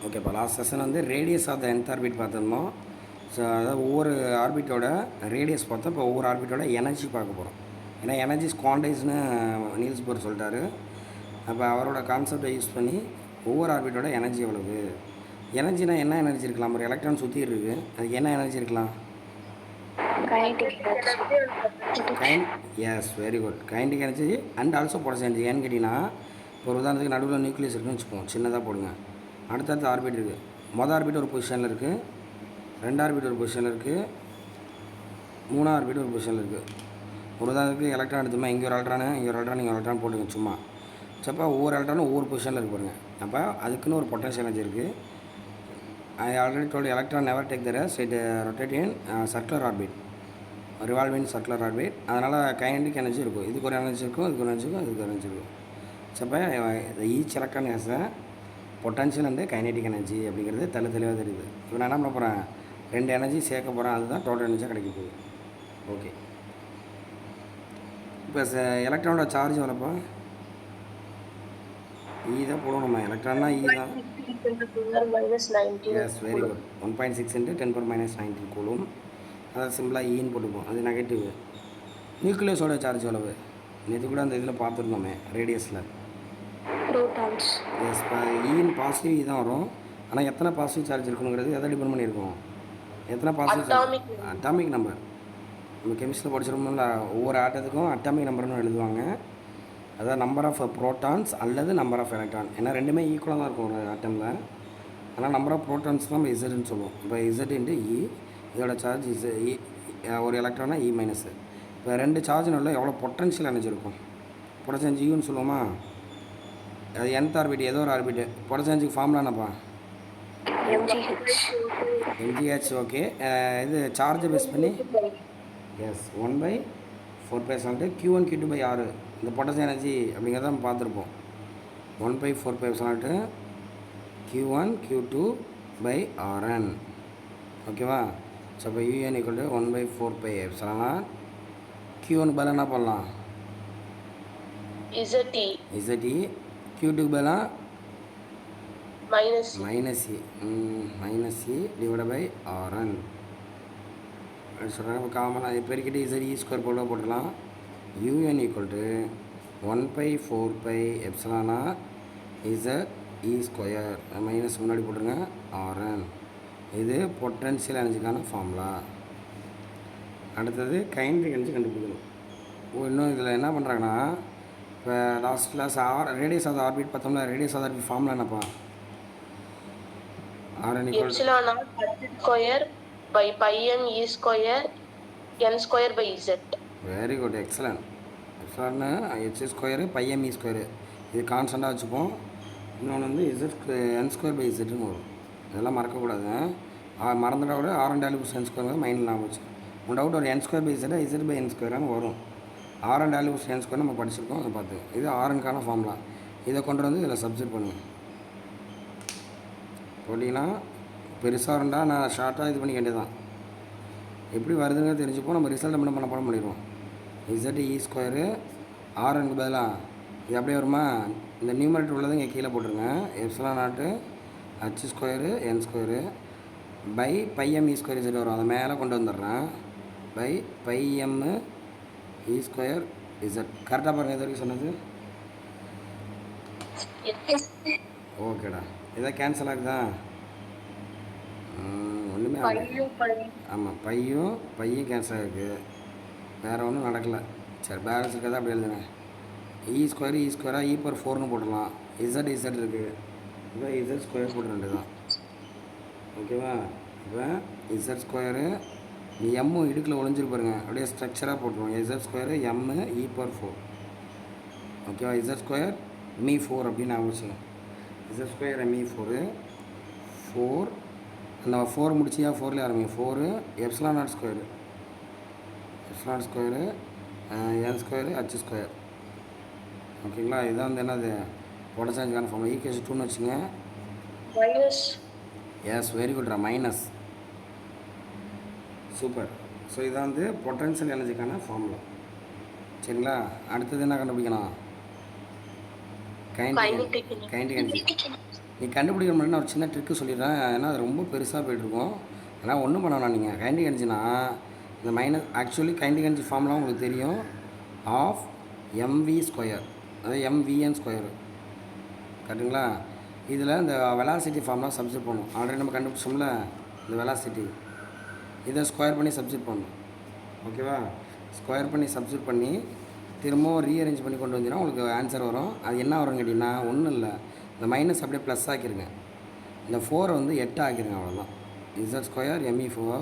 ஓகேப்பா, last session வந்து radius of the nth orbit பார்த்துருந்தோம். ஸோ அதாவது ஒவ்வொரு ஆர்பிட்டோட ரேடியஸ் பார்த்தோம். இப்போ ஒவ்வொரு ஆர்பிட்டோட எனர்ஜி பார்க்க போகிறோம். ஏன்னா எனர்ஜி குவான்டைஸ்னு நீல்ஸ் போர் சொல்லிட்டாரு. அப்போ அவரோட கான்செப்டை யூஸ் பண்ணி ஒவ்வொரு ஆர்பிட்டோட எனர்ஜி எவ்வளவு, எனர்ஜினா என்ன எனர்ஜி இருக்கலாம்? ஒரு எலக்ட்ரான் சுற்றி இருக்குது, அதுக்கு என்ன எனர்ஜி இருக்கலாம்? Yes, very good. Kinetic energy and also potential energy. ஏன்னு கேட்டிங்கன்னா, இப்போ ஒரு உதாரணத்துக்கு நடுவில் நியூக்ளியஸ் இருக்குன்னு வச்சுப்போம், சின்னதாக போடுங்க. அடுத்தடுத்து ஆர்பிட் இருக்குது. மொதல் ஆர்பிட் ஒரு பொசிஷனில் இருக்குது, ரெண்டு ஆர்பிட் ஒரு பொசிஷனில் இருக்குது, மூணாவது ஆர்பிட் ஒரு பொசிஷனில் இருக்குது. ஒரு உதாரணத்துக்கு எலக்ட்ரான் எடுத்துமா, இங்கே ஒரு எலக்ட்ரானு, இங்கே ஒரு எலக்ட்ரான், இங்கே ஒரு எலக்ட்ரான் போட்டுங்க சும்மா. சப்போ ஒவ்வொரு எலக்ட்ரானும் ஒவ்வொரு பொசிஷனில் இருக்கு பாருங்க. அப்போ அதுக்குன்னு ஒரு பொட்டன்ஷியல் எனர்ஜி இருக்குது. I already told electron never take the rest, it rotate in circular orbit, revolving circular orbit. அதனால் கைனடிக் எனர்ஜி இருக்கும். இதுக்கு ஒரு எனர்ஜி இருக்கும், இதுக்கு ஒரு எனர்ஜி இருக்கும், இதுக்கு ஒரு எனர்ஜி இருக்கும். Suppose each electron has a potential and kinetic energy அப்படிங்கிறது தெளிவாக தெரியுது. இப்போ நான் என்ன பண்ண போகிறேன், ரெண்டு எனர்ஜி சேர்க்க போகிறேன், அதுதான் டோட்டல் எனர்ஜியாக கிடைக்க போகுது. ஓகே, இப்போ எலக்ட்ரானோட சார்ஜ் எவ்வளோப்பா? ஈ தான் போடுவோம் நம்ம. எலக்ட்ரான்னா ஈ தான். Yes, very good. 1.6 × 10⁻⁹ கூலும். அதாவது சிம்பிளாக ஈன்னு போட்டுப்போம், அது நெகட்டிவ். நியூக்ளியஸோட சார்ஜ் எவ்வளவு? நேற்று கூட அந்த இதில் பார்த்துருந்தோமே ரேடியஸில். எஸ், இப்போ ஈன்னு பாசிட்டிவ் ஈ தான் வரும். ஆனால் எத்தனை பாசிட்டிவ் சார்ஜ் இருக்குங்கிறது எதை டிபெண்ட் பண்ணியிருக்கோம்? எத்தனை பாசிட்டிவ் சார்ஜ்? Atomic number. நம்ம கெமிஸ்ட்ரியில் படிச்சிருக்கோம்ல, ஒவ்வொரு ஆட்டத்துக்கும் அட்டாமிக் நம்பர்னு எழுதுவாங்க. அதாவது நம்பர் ஆஃப் ப்ரோட்டான்ஸ் அல்லது நம்பர் ஆஃப் எலக்ட்ரான். ஏன்னா ரெண்டுமே ஈக்குவலாக தான் இருக்கும் ஒரு ஆட்டமில். ஆனால் நம்பர் ஆஃப் ப்ரோட்டான்ஸ் தான் நம்ம இசட்னு சொல்லுவோம். இப்போ இசட் இன்ட்டு இ, இதோட சார்ஜ் இஸ் இ. ஒரு எலக்ட்ரானா இ மைனஸு. இப்போ ரெண்டு சார்ஜினுள்ள எவ்வளோ பொட்டன்ஷியல் எனர்ஜி இருக்கும்? பொட்டன்ஷியல் யூன்னு சொல்லுவோமா? அது nth ஆர்பிட், ஏதோ ஒரு ஆர்பிட். பொட்டன்ஷியலுக்கு ஃபார்முலா என்னப்பா? mgh. ஓகே, இது சார்ஜை பேஸ் பண்ணி எஸ் 1/4π Q1 Q2/R. இந்த பொட்டன்ஷியல் எனர்ஜி அப்படிங்கிறத நம்ம பார்த்துருப்போம். 1/4π Q1 Q2/Rn. ஓகேவா? ஸோ இப்போ UN = 1/4πε. Q1 பதிலாக என்ன பண்ணலாம்? ZE. Q2 பதிலாக -E/Rn அப்படி சொல்கிறாங்க. இப்போ காமனாக பெருக்கிட்டு ZE² போட்டுடலாம். UN = 1/4πε ZE². மைனஸ் முன்னாடி போட்டுருங்க, Rn. இது பொட்டன்ஷியல் எனர்ஜிக்கான ஃபார்முலா. அடுத்தது கைனடிக் எனர்ஜி கண்டுபிடிக்கணும். இன்னும் இதில் என்ன பண்ணுறாங்கன்னா, இப்போ last class radius of the orbit பார்த்தோம்னா, radius of the orbit formula என்னப்பா? Rn = ε0/πm(e²n²/z). Very good, excellent. எக்ஸலன்ட்னு h² πme². இது கான்ஸ்டண்ட்டாக வச்சுப்போம். இன்னொன்று வந்து n²/zன்னு வரும். இதெல்லாம் மறக்கக்கூடாது. மறந்துட்டா கூட Rn(n²) மைண்டில் ஞாபகம் வச்சு. உன் டவுட் ஒரு n²/z z/n² வரும். Rn(n²) நம்ம படிச்சிருக்கோம், அதை பார்த்து. இது Rnக்கான ஃபார்முலா. இதை கொண்டு வந்து இதில் சப்ஸ்டிட் பண்ணுவேன். போட்டிங்கன்னா பெருசாக இருந்தால் நான் ஷார்ட்டாக இது பண்ணிக்க வேண்டியதான். எப்படி வருதுன்னு தெரிஞ்சுப்போம். நம்ம ரிசல்ட்டை மட்டும் பண்ண முடியும். ZE². Rnக்கு பதிலாக இது அப்படியே வருமா? இந்த நியூமரேட்டர் உள்ளதை இங்கே கீழே போட்டுருங்க. ε0 h² n²/πme² வரும். அதை மேலே கொண்டு வந்துடுறேன். πme²z. கரெக்டாக பாருங்கள், இது வரைக்கும் சொன்னது. ஓகேடா, இதை கேன்சல் ஆகுதா? ஒன்றுமே ஆமாம், பையும் கேன்சல் ஆகிருக்கு. வேறு ஒன்றும் நடக்கலை. சரி, பேலன்ஸ் இருக்கிறதா அப்படி எழுதுங்க. E² E/4ன்னு போட்டுடலாம். Z இருக்குது. இப்போ Z² போட்டு ரெண்டு தான். ஓகேவா? இப்போ Z², எம்மும் இடுக்கில் ஒழிஞ்சிருப்பாருங்க, அப்படியே ஸ்ட்ரக்சராக போட்டுருவோம். Z² m E/4. ஓகேவா? Z² me4 அப்படின்னு ஆகிடுச்சு. Z² me4 4. அந்த 4 முடிச்சியா? 4லேயே ஆரம்பிங்க. 4 ε0² n² h². ஓகேங்களா? இதுதான் வந்து என்னது பொட்டன்ஷியலுக்கான ஃபார்முலா. ஈக்குவேஷன் 2ன்னு வச்சுங்க. எஸ், வெரி குட்ரா, மைனஸ். சூப்பர். ஸோ இதான் வந்து பொட்டன்ஷியல் எனர்ஜிக்கான ஃபார்முலா. சரிங்களா? அடுத்தது என்ன கண்டுபிடிக்கணும்? Kinetic energy. நீ கண்டுபிடிக்கிற மாதிரி நான் ஒரு சின்ன ட்ரிக்கு சொல்லிடுறேன். ஏன்னா அது ரொம்ப பெருசாக போய்ட்டுருக்கும். ஆனால் ஒன்றும் பண்ண வேணாம். நீங்கள் கைண்டிக் எனர்ஜினா இந்த ஆக்சுவலி கைண்டிக் எனர்ஜி ஃபார்ம்லாம் உங்களுக்கு தெரியும். ஆஃப் எம்வி ஸ்கொயர், அதாவது எம்விஎன் ஸ்கொயரு, கரெக்டுங்களா? இதில் இந்த வெலாசிட்டி ஃபார்ம்லாம் சப்ஸ்டிட் பண்ணணும். ஆல்ரெடி நம்ம கண்டுபிடிச்சோம்ல இந்த வெலாசிட்டி, இதை ஸ்கொயர் பண்ணி சப்ஸ்டிட் பண்ணணும். ஓகேவா? ஸ்கொயர் பண்ணி சப்ஸ்டிட் பண்ணி திரும்பவும் ரீஅரேஞ்ச் பண்ணி கொண்டு வந்தீங்கன்னா உங்களுக்கு ஆன்சர் வரும். அது என்ன வரும்னு கேட்டிங்கன்னா ஒன்றும் இல்லை, இந்த மைனஸ் அப்படியே ப்ளஸ் ஆக்கிடுங்க. இந்த 4 வந்து 8 ஆக்கிடுங்க, அவ்வளோதான். Z square ME4.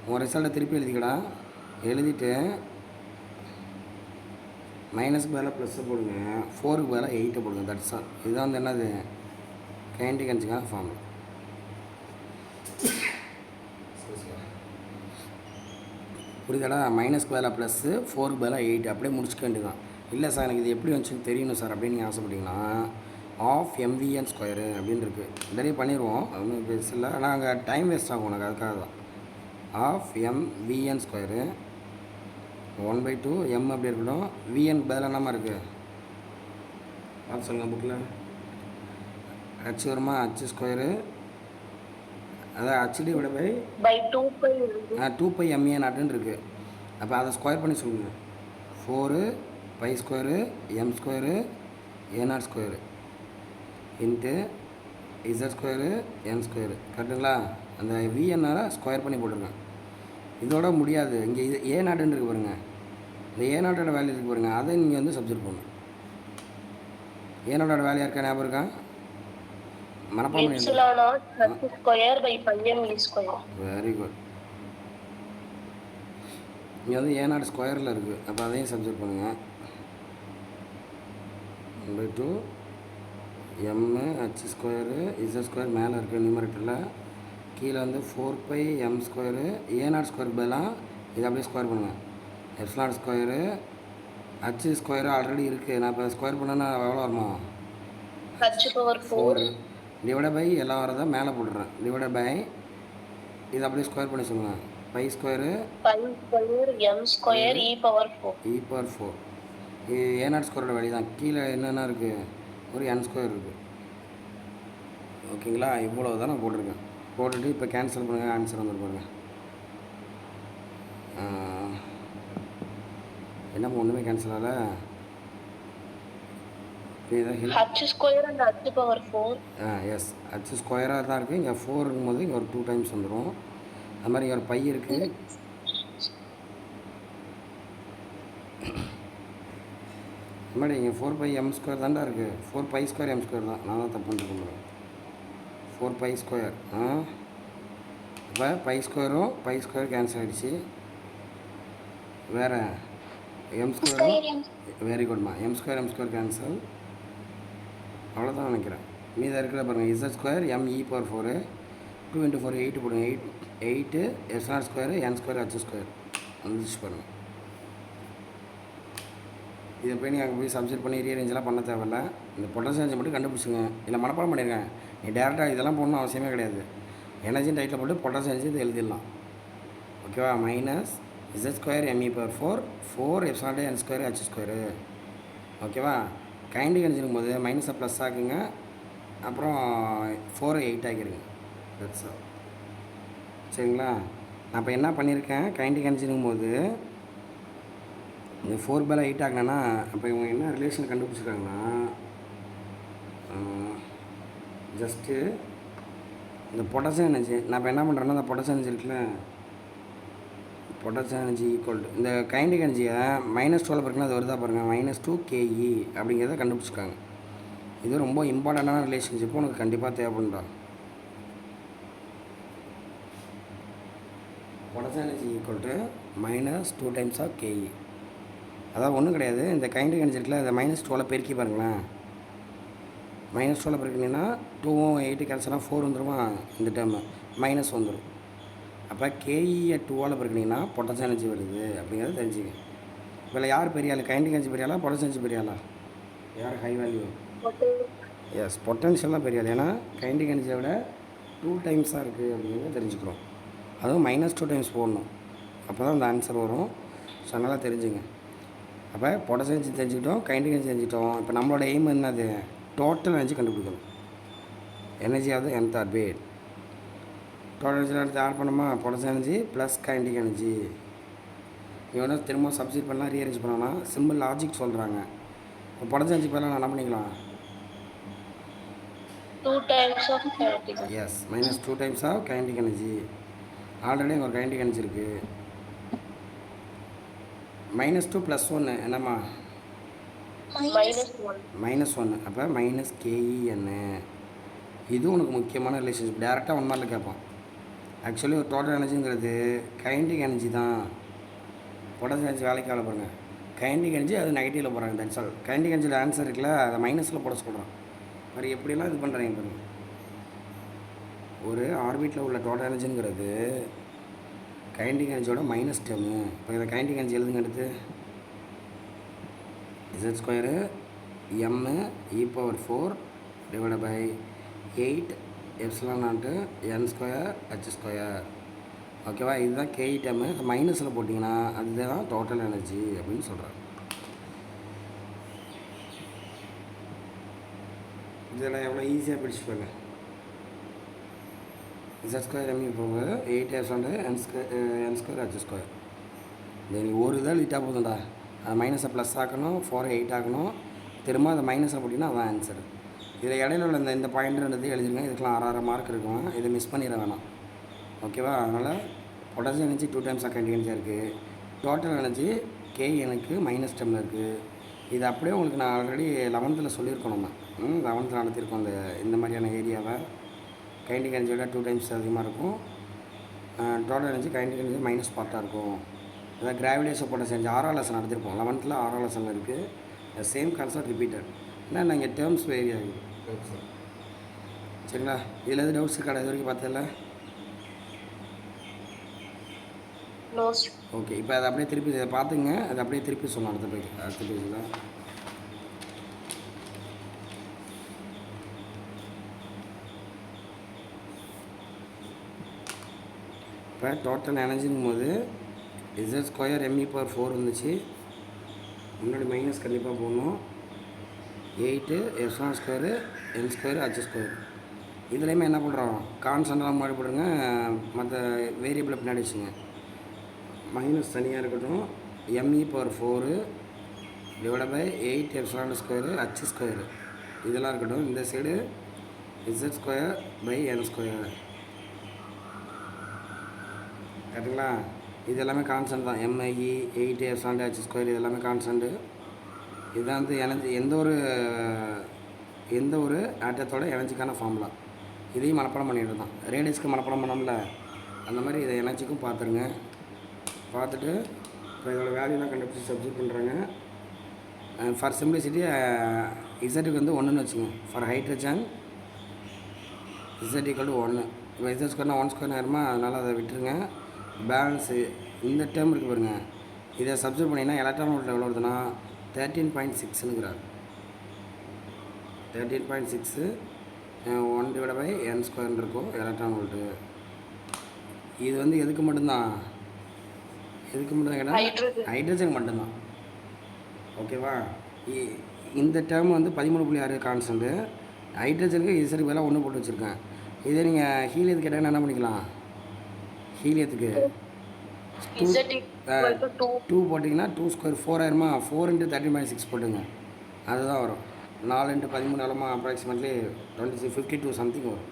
உங்கள் ரிசல்ட்டை திருப்பி எழுதிக்கடா. எழுதிட்டு மைனஸ்க்கு மேலே ப்ளஸ்ஸை போடுங்க, 4க்கு மேலே 8 போடுங்க. That's all. இதுதான் வந்து என்னது கைண்டிக் எனர்ஜிக்கான ஃபார்முலா. புரியுதாடா? மைனஸ்க்கு மேலே ப்ளஸ்ஸு, 4க்கு மேலே 8 அப்படியே முடிச்சுக்க வேண்டியதான். இல்லை சார் எனக்கு இது எப்படி வந்துச்சுன்னு தெரியணும் சார் அப்படின்னு நீங்கள் ஆசைப்பட்டீங்கன்னா ஆஃப் MVN ஸ்கொயரு அப்படின்னு இருக்குது. நிறைய பண்ணிடுவோம், அது ஒன்றும் பெருசு இல்லை. ஆனால் அங்கே டைம் வேஸ்ட் ஆகும் உனக்கு, அதுக்காக தான். ஆஃப் MVN ஸ்கொயரு 1/2 M அப்படி இருக்கட்டும். VN பதில் என்னமா இருக்குது பார்த்து சொல்லுங்கள் புக்கில். ஹச் வருமா? ஹச் ஸ்கொயரு, அதான் ஹச்டி விட பை 2π MA நாட்டுன்னு இருக்குது. அப்போ அதை ஸ்கொயர் பண்ணி சொல்லுங்கள். 4 pi square M square A0 square into Z square N square, கரெக்டுங்களா? அந்த VNனால் ஸ்கொயர் பண்ணி போட்டிருக்கேன். இதோட முடியாது. இங்கே இது A0 இருக்குது பாருங்கள், இந்த A0 வேல்யூ இருக்குது பாருங்கள், அதை நீங்கள் வந்து சப்ஜெக்ட் பண்ணணும். A0 வேல்யூ இருக்கா ஞாபகம் இருக்கா? மனப்பாடம் வெரி குட். இங்கே வந்து A0 ஸ்கொயரில் இருக்குது, அப்போ அதையும் சப்ஜெக்ட் பண்ணுங்கள். 1/2 M H square Z square மேலே இருக்குது நியூமரேட்டரில், கீழே வந்து 4π M ஸ்கொயரு A0 ஸ்கொயருக்கு பதிலாக இதை அப்படியே ஸ்கொயர் பண்ணுங்கள். Epsilon square H square already இருக்குது. நான் இப்போ ஸ்கொயர் பண்ணேன்னா எவ்வளோ வருமா? H⁴ டிவைட் பை எல்லாம் வரதை மேலே போட்டுறேன். டிவைட் பை இதை அப்படியே ஸ்கொயர் பண்ணி சொல்லுங்கள். Pi square M square E⁴. இது A0 ஸ்கொயரோட வழி தான். கீழே என்னென்ன இருக்குது? ஒரு N ஸ்கொயர் இருக்குது. ஓகேங்களா? இவ்வளோ தான் நான் போட்டிருக்கேன். போட்டுட்டு இப்போ கேன்சல் பண்ணுங்கள், ஆன்சர் வந்து பாருங்கள். என்னப்போ ஒன்றுமே கேன்சல் ஆகலை. H square and H⁴. Yes, H ஸ்கொயராக தான் இருக்குது. இங்கே 4 இருக்கும்போது இங்கே ஒரு 2 டைம்ஸ் வந்துடும். அது மாதிரி இங்கே ஒரு பை இருக்குது. அது மாதிரி இங்கே 4π M ஸ்கொயர் தான்டா இருக்குது. 4π ஸ்கொயர் M ஸ்கொயர் தான். நான் தான் தப்பு பண்ணிட்டு 4π ஸ்கொயர். இப்போ பை ஸ்கொயரும் பை ஸ்கொயர் கேன்சல் ஆகிடுச்சு. வேறு M ஸ்கொயரும் வெரி குட்மா. M square cancel. அவ்வளோதான் நினைக்கிறேன். மீதாக இருக்கிற பாருங்கள் Z ஸ்கொயர் ME⁴. 2 × 4 8 போடுங்க. 8 S0 square N square H square வந்துச்சு பாருங்கள். இதை போய் நீங்கள் அங்கே போய் சப்ஜெக்ட் பண்ணி ரீஅரேஞ்செலாம் பண்ண தேவையில்ல. இந்த பொட்டன்ஷியல் மட்டும் கண்டுபிடிச்சிங்க. இல்லை மனப்பாடம் பண்ணியிருக்கேன். நீ டேரெக்டாக இதெல்லாம் போடணும் அவசியமே கிடையாது. எனர்ஜின்னு டைட்டில் போட்டு பொட்டன்ஷியல் இது எழுதிடலாம். ஓகேவா? Minus Z square ME⁴ 4 epsilon N square H square. ஓகேவா? கைண்டிக் எனர்ஜிக்கும் போது மைனஸை ப்ளஸ் ஆக்குங்க, அப்புறம் 4 8 ஆக்கிடுங்க. That's all. சரிங்களா? நான் இப்போ என்ன பண்ணியிருக்கேன், கைண்டிக் எனர்ஜிக்கும் போது இந்த 4 மேலே 8 ஆகினேன்னா அப்போ இவங்க என்ன ரிலேஷன் கண்டுபிடிச்சிருக்காங்கன்னா ஜஸ்ட்டு இந்த பொட்டன்ஷியல் எனர்ஜி நான் இப்போ என்ன பண்ணுறேன்னா இந்த பொட்டன்ஷியல் எனர்ஜி இருக்குல்ல, பொட்டன்ஷியல் எனர்ஜி ஈக்குவல் டு இந்த கைண்டிக் எனர்ஜியை -12 இருக்குன்னா அது வருதா பாருங்கள், -2 KE அப்படிங்கிறத கண்டுபிடிச்சிருக்காங்க. இது ரொம்ப இம்பார்ட்டண்ட்டான ரிலேஷன்ஷிப்பு உனக்கு கண்டிப்பாக தேவைப்படும்டா. Potential energy equal to -2 times of KE. அதாவது ஒன்றும் கிடையாது, இந்த கைண்டிக் எனர்ஜி இருக்குல்ல அதை -12 பெருக்கி பாருங்களேன். -12 பெருக்கினீங்கன்னா 2ம் 8 கேன்சலாக 4 வந்துடுமா, இந்த டைமு மைனஸ் வந்துடும். அப்போ KE 2ஆல் பெருக்கினீங்கன்னா பொட்டன்ஷியல் எனர்ஜி வருது அப்படிங்கிறத தெரிஞ்சுங்க. இதில் யார் பெரிய ஆள், கைண்டிக் எனர்ஜி பெரிய ஆளா பொட்டன்ஷியல் எனர்ஜி பெரிய ஆளா? யார் ஹை வேல்யூ? எஸ், பொட்டன்ஷியல் தான் பெரிய ஆள். ஏன்னா கைண்டிக் எனர்ஜியை விட 2 டைம்ஸாக இருக்குது அப்படிங்கிறத தெரிஞ்சுக்கிறோம். அதுவும் -2 டைம்ஸ் போடணும், அப்போ தான் அந்த ஆன்சர் வரும். ஸோ அதனால் தெரிஞ்சுங்க. அப்போ பொட்டன்ஷியல் எனர்ஜி தெரிஞ்சுக்கிட்டோம், கைண்டிக் எனர்ஜி தெரிஞ்சுக்கிட்டோம். இப்போ நம்மளோட எய்ம் என்னது, டோட்டல் எனர்ஜி கண்டுபிடிக்கணும். Energy of the nth orbit. Total எனர்ஜியில் எடுத்து ஆட் பண்ணுமா, potential energy plus kinetic energy. இவனை திரும்ப சப்ஸ்டிட் பண்ணலாம், ரீஅரேஞ்ச் பண்ணலாம், சிம்பிள் லாஜிக் சொல்கிறாங்க. இப்போ பொட்டன்ஷியல் எனர்ஜி பேரெலாம் என்ன பண்ணிக்கலாம், 2 times of kinetic energy. Yes, minus 2 times of kinetic energy. Already இங்கே ஒரு கைனடிக் எனர்ஜி இருக்குது. -2 + 1 என்னம்மா, -1. அப்போ மைனஸ் KEN. இது உனக்கு முக்கியமான ரிலேஷன்ஷிப். டேரெக்டாக 1 மார்க்கில் கேட்பான். ஆக்சுவலி ஒரு டோட்டல் எனர்ஜிங்கிறது கைனடிக் எனர்ஜி தான். பொட்டன்ஷியல் எனர்ஜி வேலைக்கு வேலை பாருங்கள். கைனடிக் எனர்ஜி அது நெகட்டிவில் போகிறாங்க. That's all. கைனடிக் எனர்ஜியில் ஆன்சர் இருக்குல்ல, அதை மைனஸில் போட சொல்கிறான். மாதிரி எப்படிலாம் இது பண்ணுறாங்க பாருங்கள். ஒரு ஆர்பிட்டில் உள்ள டோட்டல் எனர்ஜிங்கிறது கைனடிக் எனர்ஜியோட மைனஸ் டேர்மு. இப்போ இதை கைனடிக் எனர்ஜி எழுதுங்க. எடுத்து Z² m e⁴ / 8 ε0 n² h². ஓகேவா, இதுதான் KE டேர்மு. மைனஸில் போட்டிங்கன்னா அதுதான் டோட்டல் எனர்ஜி அப்படின்னு சொல்கிறாங்க. இதெல்லாம் எவ்வளோ ஈஸியாக பிடிச்சிப்பாங்க. Z² m போக 8 ε0 n² h². நீ ஒரு இதாக லிட்டாக போதும்டா. அது மைனஸை ப்ளஸ் ஆக்கணும், 4 8 ஆக்கணும், திரும்ப அதை மைனஸில் போட்டிங்கன்னா அதான் ஆன்சர். இதில் இடையில உள்ள இந்த பாயிண்ட்ன்றது எழுதிருங்க. இதுக்கெலாம் 6 மார்க் இருக்கும். இதை மிஸ் பண்ணிட வேணாம். ஓகேவா, அதனால் பொட்டன்ஷியல் எனர்ஜி 2 டைம்ஸ் கைனடிக் எனர்ஜியாக இருக்குது. டோட்டல் எனர்ஜி K எனக்கு மைனஸ் டேர்மில் இருக்குது. இது அப்படியே உங்களுக்கு நான் ஆல்ரெடி 11th சொல்லியிருக்கோம். நம்ம 11th நடத்தியிருக்கோம். இந்த மாதிரியான ஏரியாவை கைனடிக் எனர்ஜியோட 2 டைம்ஸ் அதிகமாக இருக்கும். Total energy kinetic energy minus பார்ட்டாக இருக்கும். அதாவது கிராவிடேஷன் பொட்டன்ஷியல் எனர்ஜி 6ஆம் லெசன் நடத்திருப்போம். 11th 6ஆம் லெசனில் இருக்குது. Same concept repeated. ஏன்னா இங்கே டேர்ம்ஸ் வேரி ஆகுது. சரிங்களா, இதில் எது டவுட்ஸ் இருக்காடா இது வரைக்கும் பார்த்ததில்ல? ஓகே, இப்போ அதை அப்படியே திருப்பி இதை பார்த்துங்க. அதை அப்படியே திருப்பி சொல்லணும். அடுத்த பேஜில் இப்போ டோட்டல் எனர்ஜிங்கும் போது Z² m e⁴ இருந்துச்சு. முன்னாடி மைனஸ் கண்டிப்பாக போடணும். 8 ε0² n² h². இதுலேயுமே என்ன பண்ணுறோம், கான்ஸ்டன்ட்லாம் முன்னாடி போடுங்க, மற்ற வேரியபிளை பின்னாடி வச்சுங்க. மைனஸ் தனியாக இருக்கட்டும். m e⁴ / 8 ε0² h². இதெல்லாம் இருக்கட்டும். இந்த சைடு Z² / n². கரெக்டுங்களா, இது எல்லாமே கான்ஸ்டன்ட் தான். MIE 8 ε0 h². இது எல்லாமே கான்ஸ்டன்ட்டு. இதுதான் வந்து எனர்ஜி. எந்த ஒரு ஆட்டத்தோட எனர்ஜிக்கான ஃபார்முலா. இதையும் மனப்பாடம் பண்ணிட்டு தான். ரேடியஸ்க்கு மனப்பாடம் பண்ணோம்ல, அந்த மாதிரி இதை எனர்ஜிக்கும் பார்த்துருங்க. பார்த்துட்டு இப்போ இதோட வேல்யூலாம் கண்டுபிடிச்சி சப்ஸ்டிட் பண்ணுறாங்க. ஃபார் சிம்பிளிசிட்டி இசட்டுக்கு வந்து 1ன்னு வச்சுங்க. For hydrogen Z = 1. இப்போ Z² 1² ஆயிருமா, அதனால் அதை விட்டுருங்க. பேலன்ஸு இந்த டேர்ம் இருக்குது பாருங்கள். இதை சப்ஸ்டிட் பண்ணிங்கன்னா எலக்ட்ரான் வோல்ட் எவ்வளோ வருதுன்னா 13.6ங்கிறார். 13.6 1 / n² இருக்கும் எலக்ட்ரான் வோல்ட்டு. இது வந்து எதுக்கு மட்டும்தான் கேட்டால் ஹைட்ரஜன் மட்டும்தான். ஓகேவா, இந்த டேர்ம் வந்து 13.6 கான்ஸ்டன்ட்டு. ஹைட்ரஜனுக்கு இசருக்கு பதிலாக 1 போட்டு வச்சுருக்கேன். இதே நீங்கள் ஹீலியத்துக்கு கேட்டாங்கன்னா என்ன பண்ணிக்கலாம், ஹீலியத்துக்கு 2 போட்டிங்கன்னா 2² 4 ஆயிருமா, 4 × 13.6 போட்டுங்க. அதுதான் வரும். 4 × 13 அப்ராக்சிமேட்லி 52 சம்திங் வரும்.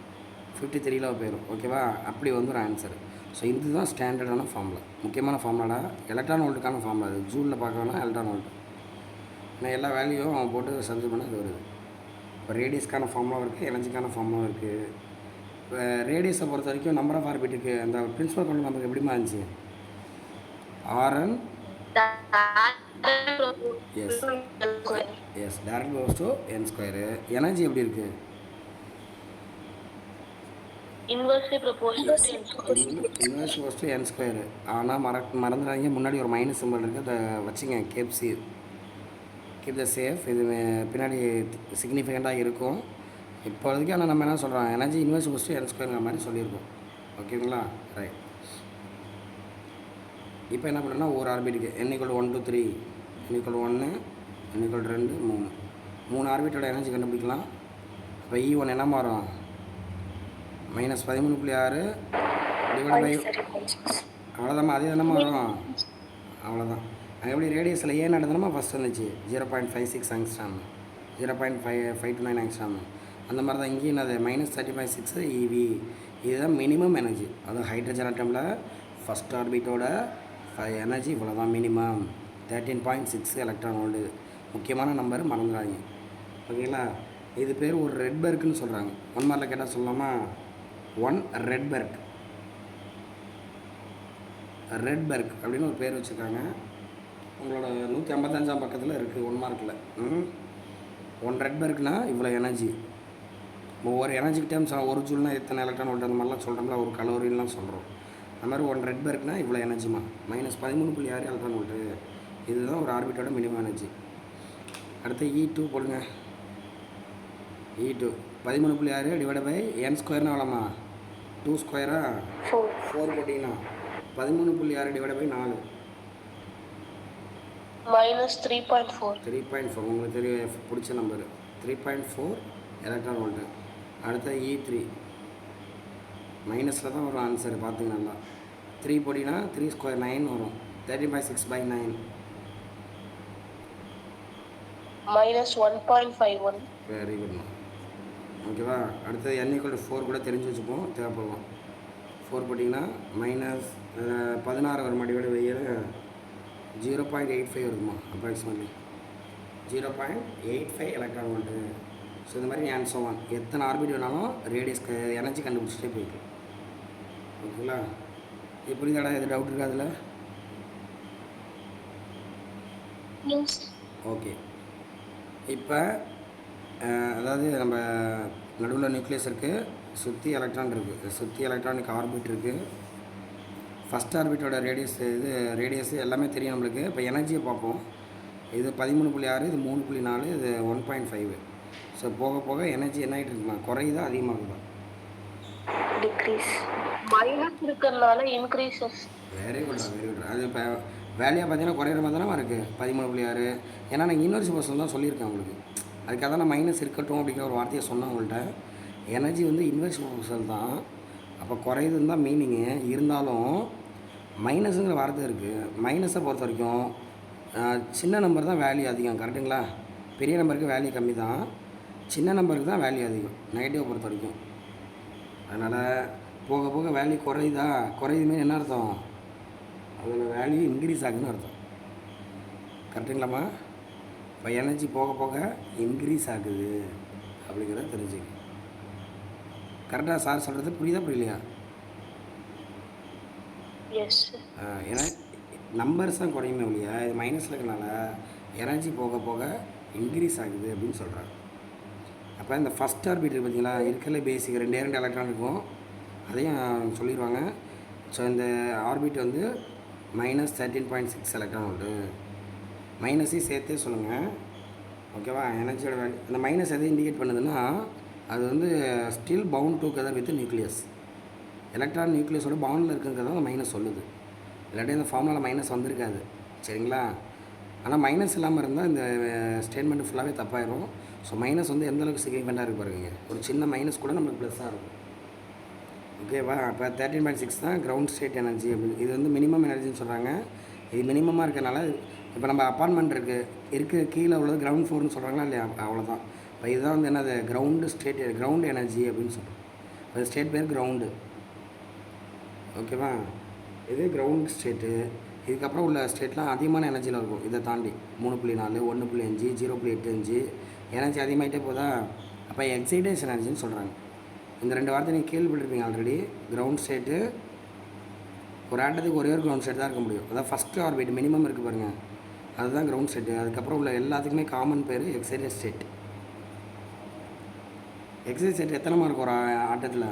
53ல் போயிடும். ஓகேவா, அப்படி வந்துடும் ஆன்சர். ஸோ இதுதான் ஸ்டாண்டர்டான ஃபார்முலா, முக்கியமான ஃபார்முலா. எலக்ட்ரான் வோல்ட்டுக்கான ஃபார்முலா. அது ஜூலில் பார்க்கணும்னா எலக்ட்ரான் வோல்ட். ஆனால் எல்லா வேல்யூவும் அவன் போட்டு சப்ஸ்டிட் பண்ண இது வருது. இப்போ ரேடியஸ்க்கான ஃபார்முலா இருக்குது, எனர்ஜிக்கான ஃபார்முலா இருக்குது. இப்போ ரேடியஸை பொறுத்த வரைக்கும் நம்பர் ஆஃப் ஆர்பிட்டுக்கு அந்த பிரின்சிபல் கொண்டு நமக்கு எப்படிமா இருந்துச்சு, Rn is direct goes to n². Energy எப்படி இருக்குது, inversely proportional to inverse goes to n². ஆனால் மறந்துடாதீங்க, முன்னாடி ஒரு மைனஸ் சிம்பிள் இருக்குது, அதை வச்சுங்க. Keep the safe. இது பின்னாடி சிக்னிஃபிகண்ட்டாக இருக்கும் இப்போதைக்கு. ஆனால் நம்ம என்ன சொல்கிறோம், எனர்ஜி இன்வெர்ஸ் கோஸ் டு n²ங்கிற மாதிரி சொல்லியிருக்கோம். ஓகேங்களா, ரைட். இப்போ என்ன பண்ணுறோன்னா ஒரு ஆர்பிட்டுக்கு n = 1 2 3, n = 1, n = 2 3 ஆர்பிட்டோட எனர்ஜி கண்டுபிடிக்கலாம். இப்போ E1 என்ன மாறும், -13.6 டிவைட் பை அவ்வளோதாம்மா. அதே தானம்மா வரும். அவ்வளோதான். அங்கே எப்படி ரேடியஸில் ஏன் நடந்தனமா ஃபஸ்ட் வந்துச்சு 0.56 ஆங்ஸ்ட்ராம், 0.529 ஆங்ஸ்ட்ராம். அந்த மாதிரி தான் இங்கேயும் என்னது -30.6 EV. இதுதான் மினிமம் எனர்ஜி. அதுவும் ஹைட்ரஜன் ஆட்டமில் ஃபஸ்ட் ஆர்பிட்டோட எனர்ஜி இவ்வளோ தான் மினிமம் 13.6 எலக்ட்ரான் வோல்ட். முக்கியமான நம்பர் மறந்துடாதீங்க. ஓகேங்களா? இது பேர் ஒரு ரெட்பெர்க்னு சொல்கிறாங்க. ஒன் மார்க்கில் கேட்டால் சொல்லலாமா? 1 ரெட்பெர்க். ரெட்பெர்க் அப்படின்னு ஒரு பேர் வச்சுருக்காங்க. உங்களோட 155ஆம் பக்கத்தில் இருக்குது 1 மார்க்கில். 1 ரெட்பெர்க்னா இவ்வளோ எனர்ஜி. ஒவ்வொரு எனர்ஜிக் டேர்ம்ஸ் ஒரு ஜூல்னா எத்தனை எலக்ட்ரான் வோல்ட் அந்த மாதிரிலாம் சொல்கிறோம்ல, ஒரு கலோரின்லாம் சொல்கிறோம். அது மாதிரி 1 ரெட்பெர்க்னா இவ்வளோ எனர்ஜிமா -13.6 எலக்ட்ரான் வோல்ட்டு. இதுதான் ஒரு ஆர்பிட்டோட மினிமம் எனர்ஜி. அடுத்து E2 போடுங்க. E2 13.6 டிவைட் பை n ஸ்கொயர்னா எவ்வளோமா? 2 ஸ்கொயரா 4 போட்டிங்கன்னா 13.6 டிவைட் பை 4 -3.4. 3.4 உங்களுக்கு தெரிய பிடிச்ச நம்பர் 3.4 எலக்ட்ரான் வோல்ட்டு. அடுத்த E3 மைனஸில் தான் வரும் ஆன்சர். பார்த்துங்க நல்லா. 3 போட்டிங்கன்னா 3 ஸ்கொயர் 9 வரும். 13/6/9 -1.51. வெரி குட்மா. ஓகேவா? அடுத்தது n=4 கூட தெரிஞ்சு வச்சுப்போம், தேவைப்படலாம். 4 போட்டிங்கன்னா -16 வருமா டிவைட் பை 0.85 வருமா அப்ராக்சிமேட்லி 0.85 எலக்ட்ரான் வோல்ட்டு. ஸோ இந்த மாதிரி ஆன்சர் 1 எத்தனை ஆர்பிட் வேணாலும் ரேடியஸ்க்கு எனர்ஜி கண்டுபிடிச்சிட்டே போய்க்கலாம். ஓகேங்களா? இது புரியுதாடா? எது டவுட் இருக்கா அதில்? Yes. ஓகே. இப்போ அதாவது நம்ம நடுவில் நியூக்ளியஸ் இருக்குது, சுற்றி எலக்ட்ரான் இருக்குது, சுற்றி எலக்ட்ரானிக் ஆர்பிட் இருக்குது. ஃபஸ்ட் ஆர்பிட்டோட ரேடியஸ் எல்லாமே தெரியும் நம்மளுக்கு. இப்போ எனர்ஜியை பார்ப்போம். இது 13.6, இது 3.4, இது 1.5. ஸோ போக போக எனர்ஜி என்ன ஆகிட்டு இருக்குமா? குறையுதா அதிகமாகுதா? Decrease. மைனஸ் இருக்கிறதுனால increases. Very good very good. அது இப்போ வேலையாக பார்த்தீங்கன்னா குறையிற மாதிரி தானே இருக்குது 13.6. ஏன்னா நான் யூனிவர்சிட்டி பர்சன் தான் சொல்லியிருக்கேன் உங்களுக்கு. அதுக்காக தான் நான் மைனஸ் இருக்கட்டும் அப்படிங்கிற ஒரு வார்த்தையை சொன்னேன் உங்கள்கிட்ட. எனர்ஜி வந்து இன்வெர்ஸ் ப்ரொபோசல் தான். அப்போ குறையுதுன்னு தான் மீனிங்கு. இருந்தாலும் மைனஸுங்கிற வார்த்தை இருக்குது. மைனஸை பொறுத்த வரைக்கும் சின்ன நம்பர் தான் வேல்யூ அதிகம். கரெக்டுங்களா? பெரிய நம்பருக்கு வேல்யூ கம்மி தான், சின்ன நம்பருக்கு தான் வேல்யூ அதிகம் நெகட்டிவை பொறுத்த வரைக்கும். அதனால் போக போக வேல்யூ குறையுதுமே என்ன அர்த்தம்? அதோட வேல்யூ இன்க்ரீஸ் ஆகுதுன்னு அர்த்தம். கரெக்டுங்களாம்மா? இப்போ எனர்ஜி போக போக இன்க்ரீஸ் ஆகுது அப்படிங்கிறத தெரிஞ்சுக்க. கரெக்டாக சார் சொல்கிறது புரியுதா புரியலையா? எஸ். ஏன்னா நம்பர்ஸ் தான் குறையுமே இல்லையா? இது மைனஸில் இருக்கனால எனர்ஜி போக போக இன்க்ரீஸ் ஆகுது அப்படின்னு சொல்கிறாங்க. அப்போ இந்த ஃபஸ்ட் ஆர்பிட் பார்த்தீங்களா, இருக்கிறதுல பேசிக் 2 எலக்ட்ரான் இருக்கும், அதையும் சொல்லிடுவாங்க. ஸோ இந்த ஆர்பிட் வந்து -13.6 எலக்ட்ரான் வோல்ட்டு. மைனஸையும் சேர்த்தே சொல்லுங்கள். ஓகேவா? எனர்ஜியோட வேல்யூ அந்த மைனஸ் எதை இண்டிகேட் பண்ணுதுன்னா, அது வந்து still bound together with nucleus. Electron நியூக்ளியஸோட பவுண்டில் இருக்குங்கிறத அந்த மைனஸ் சொல்லுது. இல்லாட்டி இந்த ஃபார்முலாவில் மைனஸ் வந்திருக்காது. சரிங்களா? ஆனால் மைனஸ் இல்லாமல் இருந்தால் இந்த ஸ்டேட்மெண்ட் ஃபுல்லாகவே தப்பாயிடும். ஸோ மைனஸ் வந்து எந்தளவுக்கு சிக்னிஃபிகண்ட்டாக இருக்கு பாருங்க. ஒரு சின்ன மைனஸ் கூட நம்மளுக்கு ப்ளஸ்ஸாக இருக்கும். ஓகேவா? இப்போ 13.6 தான் கிரவுண்ட் ஸ்டேட் எனர்ஜி அப்படின்னு. இது வந்து மினிமம் எனர்ஜின்னு சொல்கிறாங்க. இது மினிமமாக இருக்கனால இப்போ நம்ம அப்பார்ட்மெண்ட் இருக்குது கீழே உள்ளது கிரவுண்ட் ஃப்ளோர்னு சொல்கிறாங்களா இல்லையா? அவ்வளோதான். இப்போ இதுதான் வந்து என்னது கிரவுண்ட் எனர்ஜி அப்படின்னு சொல்கிறோம். இப்போ ஸ்டேட் பேர் கிரவுண்டு. ஓகேவா? இது கிரவுண்ட் ஸ்டேட்டு. இதுக்கப்புறம் உள்ள ஸ்டேட்லாம் அதிகமான எனர்ஜியில் இருக்கும். இதை தாண்டி 3.4, 1.5, 0.85 எனர்ஜி அதிகமாகிட்டே போதா? அப்போ எக்ஸைட்டேஷன் எனர்ஜின்னு சொல்கிறாங்க. இந்த 2 வார்த்தை நீங்கள் கேள்விப்பட்டிருப்பீங்க ஆல்ரெடி. கிரவுண்ட் ஸ்டேட்டு ஒரு ஆட்டத்துக்கு ஒரே ஒரு கிரவுண்ட் ஸ்டேட் தான் இருக்க முடியும். அதான் ஃபஸ்ட்டு ஆர்பிட் மினிமம் இருக்குது பாருங்கள், அதுதான் கிரவுண்ட் ஸ்டேட்டு. அதுக்கப்புறம் உள்ள எல்லாத்துக்குமே காமன் பேர் எக்ஸைட்டட் ஸ்டேட். எக்ஸைட்டட் ஸ்டேட் எத்தனை மார்க் ஒரு ஆட்டத்தில்?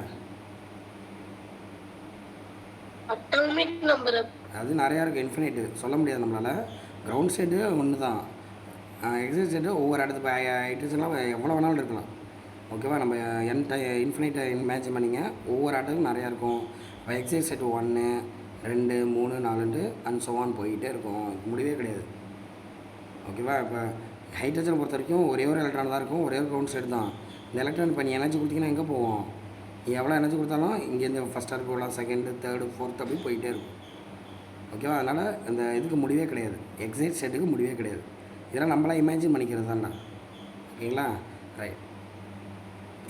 அட்டாமிக் நம்பர் அது நிறையா இருக்குது, இன்ஃபினைட்டு சொல்ல முடியாது நம்மளால். கிரவுண்ட் ஸ்டேட்டு ஒன்று தான். எக்ஸைட் ஸ்டேட்டு ஒவ்வொரு இடத்துல இப்போ ஹைட்ரஜன்லாம் எவ்வளோ வேணாலும் இருக்கலாம். ஓகேவா? நம்ம இன்ஃபினைட்டை இமேஜின் பண்ணிங்க. ஒவ்வொரு ஆட்டத்துக்கும் நிறையா இருக்கும். இப்போ excite state 1, 2, 3, 4 and so on போய்கிட்டே இருக்கும். முடிவே கிடையாது. ஓகேவா? இப்போ ஹைட்ரஜனை பொறுத்த வரைக்கும் ஒரே ஒரு எலக்ட்ரான் தான் இருக்கும், ஒரே ஒரு கிரவுண்ட் ஸ்டேட் தான். இந்த எலக்ட்ரான் இப்போ நீ எனர்ஜி கொடுத்தீங்கன்னா எங்கே போவோம்? எவ்வளோ எனர்ஜி கொடுத்தாலும் இங்கேருந்து ஃபஸ்ட் ஆர்பிட் போகலாம், செகண்டு, தேர்டு, ஃபோர்த் அப்படி போயிட்டே இருக்கும். ஓகேவா? அதனால் அந்த இதுக்கு முடிவே கிடையாது, எக்ஸைட் ஸ்டேட்டுக்கு முடிவே கிடையாது. இதெல்லாம் நம்மளாம் இமேஜின் பண்ணிக்கிறது தான்டா. ஓகேங்களா? ரைட்.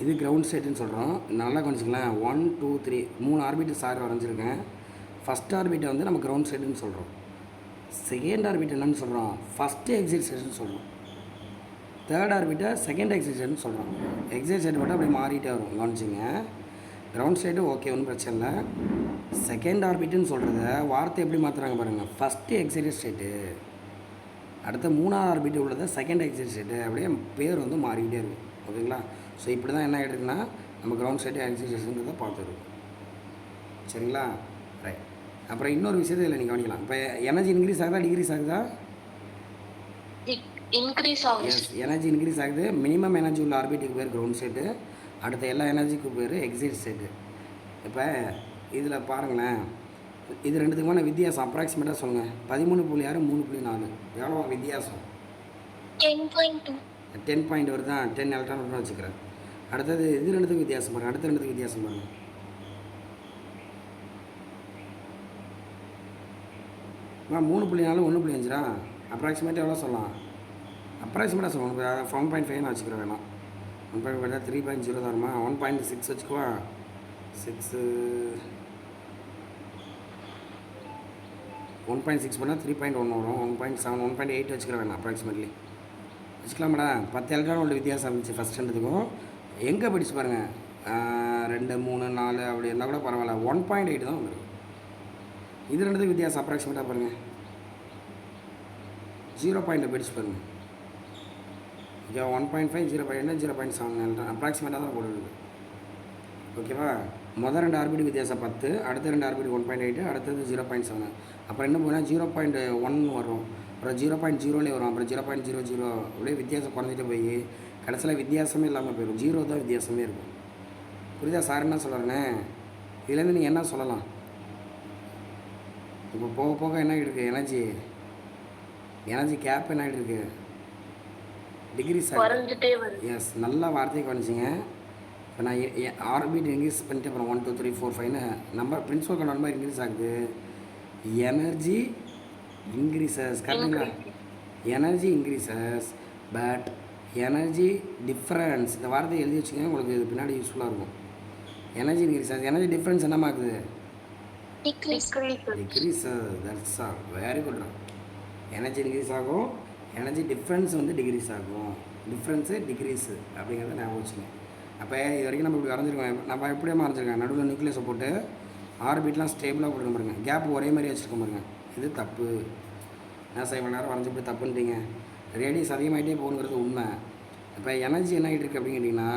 இது கிரவுண்ட் ஸ்டேட்டுன்னு சொல்கிறோம். நல்லா கொஞ்சிக்கலாம். 1 2 3 3 ஆர்பிட்டு சார் வரைஞ்சிருக்கேன். ஃபஸ்ட் ஆர்பிட்டை வந்து நம்ம கிரவுண்ட் ஸ்டேட்டுன்னு சொல்கிறோம். செகண்ட் ஆர்பிட் என்னன்னு சொல்கிறோம்? ஃபஸ்ட்டு எக்ஸைட் ஸ்டேட்டுன்னு சொல்கிறோம். தேர்ட் ஆர்பிட்டை செகண்ட் எக்ஸைட் ஸ்டேட்டுன்னு சொல்கிறோம். எக்ஸைட் ஸ்டேட் மட்டும் அப்படியே மாறிட்டே வரும். கவனிச்சிங்க. கிரவுண்ட் ஸ்டேட்டு ஓகே, ஒன்றும் பிரச்சனை இல்லை. செகண்ட் ஆர்பிட்டுன்னு சொல்கிறத வார்த்தை எப்படி மாற்றுறாங்க பாருங்கள். ஃபஸ்ட்டு எக்ஸைட்டட் ஸ்டேட்டு, அடுத்த 3ஆவது ஆர்பிட் உள்ளதை செகண்ட் எக்ஸைட் ஸ்டேட்டு, அப்படியே பேர் வந்து மாறிக்கிட்டே இருக்கும். ஓகேங்களா? ஸோ இப்படி தான் என்ன ஆகிடுதுன்னா நம்ம கிரவுண்ட் ஸ்டேட்டு எக்ஸைட் ஸ்டேட்டுங்கிறத பார்த்துருக்கோம். சரிங்களா? ரைட். அப்புறம் இன்னொரு விஷயத்தை இதில் நீங்கள் கவனிக்கலாம். இப்போ எனர்ஜி இன்க்ரீஸ் ஆகுதா டிக்ரீஸ் ஆகுதா? இன்க்ரீஸ் ஆகுது. எஸ், எனர்ஜி இன்க்ரீஸ் ஆகுது. மினிமம் எனர்ஜி உள்ள ஆர்பிட்டுக்கு பேர் கிரவுண்ட் ஸ்டேட்டு, அடுத்த எல்லா எனர்ஜிக்கும் பேர் எக்ஸைட் ஸ்டேட்டு. இப்போ இதில் பாருங்களேன், இது ரெண்டுத்துக்குமான வித்தியாசம் அப்ராக்சிமேட்டாக சொல்லுங்கள். 13.6 3.4 எவ்வளோ வித்தியாசம்? 10.2. 10 பாயிண்ட் வருதா? 10 எலக்ட்ரான் வரும்னு வச்சுக்கிறேன். அடுத்தது இது ரெண்டுத்துக்கு வித்தியாசம் பாருங்கள். அடுத்த ரெண்டுத்துக்கு வித்தியாசம் பாருங்கள். ஆ 3.4 1.5 அப்ராக்சிமேட்டாக எவ்வளோ சொல்லலாம்? அப்ராக்சிமேட்டாக சொல்லணும். 1.5 வச்சுக்கிறேன் வேணாம். 1.5 3.0 தான் வருமா? 1.6 வச்சுக்குவா. 6 1.6 பண்ணால் 3.1 வரும். 1.7 1.8 வச்சுக்கிறேன் வேணாம். அப்ராக்சிமேட்லி வச்சுக்கலாமாடா? 10 எலக்ட்ரான் உள்ள வித்தியாசம் இருந்துச்சு ஃபஸ்ட் ரெண்டுத்துக்கும். எங்கே படிச்சு பாருங்கள், 2 3 4 அப்படி இருந்தால் கூட பரவாயில்ல. 1.8 தான் வந்துருக்கு. இது ரெண்டுத்துக்கு வித்தியாசம் அப்ராக்சிமேட்டாக பாருங்கள். 0.0 படிச்சு பாருங்கள். ஓகே, 1.5 0.8 0.7 அப்ராக்சிமேட்டாக தான் போடுறது. ஓகேவா? மொதல் 2 ஆர்பிட் வித்தியாசம் 10, அடுத்த 2 ஆர்பிட் 1.8, அடுத்தது 0.7. அப்புறம் என்ன போனால் 0.1 வரும், அப்புறம் 0.0 வரும், அப்புறம் 0.00 அப்படியே வித்தியாசம் குறைஞ்சிட்டு போய் கடைசியில் வித்தியாசமே இல்லாமல் போயிடும். 0 தான் வித்தியாசமே இருக்கும். புரியுதா சார் என்ன சொல்கிறேன்னு? இதுலேருந்து நீங்கள் என்ன சொல்லலாம்? இப்போ போக போக என்ன ஆகிட்டு இருக்குது? எனர்ஜி கேப் என்ன ஆகிட்டு இருக்குது? டிகிரிஸ் குறைஞ்சிட்டே வருது. எஸ், நல்லா வார்த்தையை கவனிச்சிங்க. இப்போ நான் ஆர்பிட் இன்க்ரீஸ் பண்ணிட்டு அப்புறம் 1 2 3 4 5ன்னு number principal quantum number increase ஆகுது. Energy increases. கரெக்டுங்களா? Energy increases but energy difference. இந்த வார்த்தையை எழுதி வச்சுக்கோங்க, உங்களுக்கு இது பின்னாடி யூஸ்ஃபுல்லாக இருக்கும். எனர்ஜி இன்க்ரீசஸ், எனர்ஜி டிஃப்ரென்ஸ் என்னமாக்குது? Decrease. That's all. Very good. Energy increase ஆகும், எனர்ஜி டிஃப்ரென்ஸ் வந்து டிக்ரீஸ் ஆகும். டிஃப்ரென்ஸு டிக்ரீஸு அப்படிங்கிறத ஞாபகம் வச்சுக்கோங்க. அப்போ இது வரைக்கும் நம்ம இப்படி வரைஞ்சிருக்கோம். நம்ம எப்படியே வரைஞ்சிருக்கேன், நடுவில் நியூக்ளியஸை போட்டு ஆர்பிட்லாம் ஸ்டேபிளாக போட்டுருக்க பாருங்க, கேப் ஒரே மாதிரி வச்சுருக்க பாருங்க. இது தப்பு. நான் சார் இவ்வளோ நேரம் வரைஞ்சி இப்படி தப்புன்றீங்க. ரேடியஸ் அதிகமாகிட்டே போகணுங்கிறது உண்மை. இப்போ எனர்ஜி என்ன ஆகிட்டு இருக்குது அப்படின்னு கேட்டிங்கன்னா,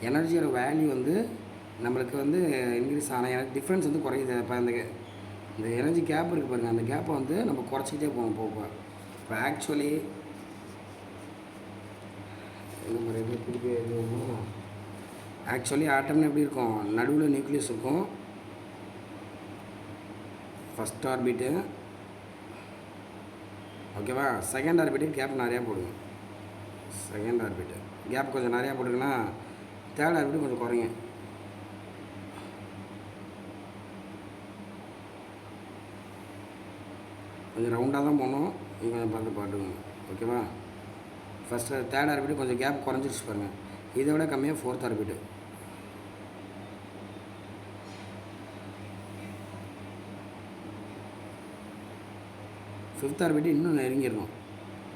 எனர்ஜியோட வேல்யூ வந்து நம்மளுக்கு வந்து இன்க்ரீஸ் ஆனால் எனக்கு டிஃப்ரென்ஸ் வந்து குறையுது. இப்போ இந்த எனர்ஜி கேப் இருக்குது பாருங்கள், அந்த கேப்பை வந்து நம்ம குறைச்சிக்கிட்டே போகணும் போக. இப்போ ஆக்சுவலி இந்த மாதிரி இது திருப்பி ஆக்சுவலி ஆட்டம்னு எப்படி இருக்கும்? நடுவில் நியூக்ளியஸ் இருக்கும், ஃபஸ்ட் ஆர்பிட்டு, ஓகேவா? செகண்ட் ஆர்பிட்டு கேப் நிறையா போடுங்க. செகண்ட் ஆர்பிட்டு கேப் கொஞ்சம் நிறையா போட்டுங்கன்னா தேர்ட் ஆர்பிட்டு கொஞ்சம் குறைங்க. கொஞ்சம் ரவுண்டாக தான் போகணும், நீங்கள் கொஞ்சம் பார்த்து பாட்டுங்க. ஓகேவா? ஃபஸ்ட்டு தேர்ட் ஆர்பிட்டு கொஞ்சம் கேப் குறைஞ்சிருச்சு பாருங்கள். இதை விட கம்மியாக ஃபோர்த் ஆர்பிட்டு. ஃபிஃப்த் ஆர்பிட்டு இன்னும் நெருங்கிடணும்.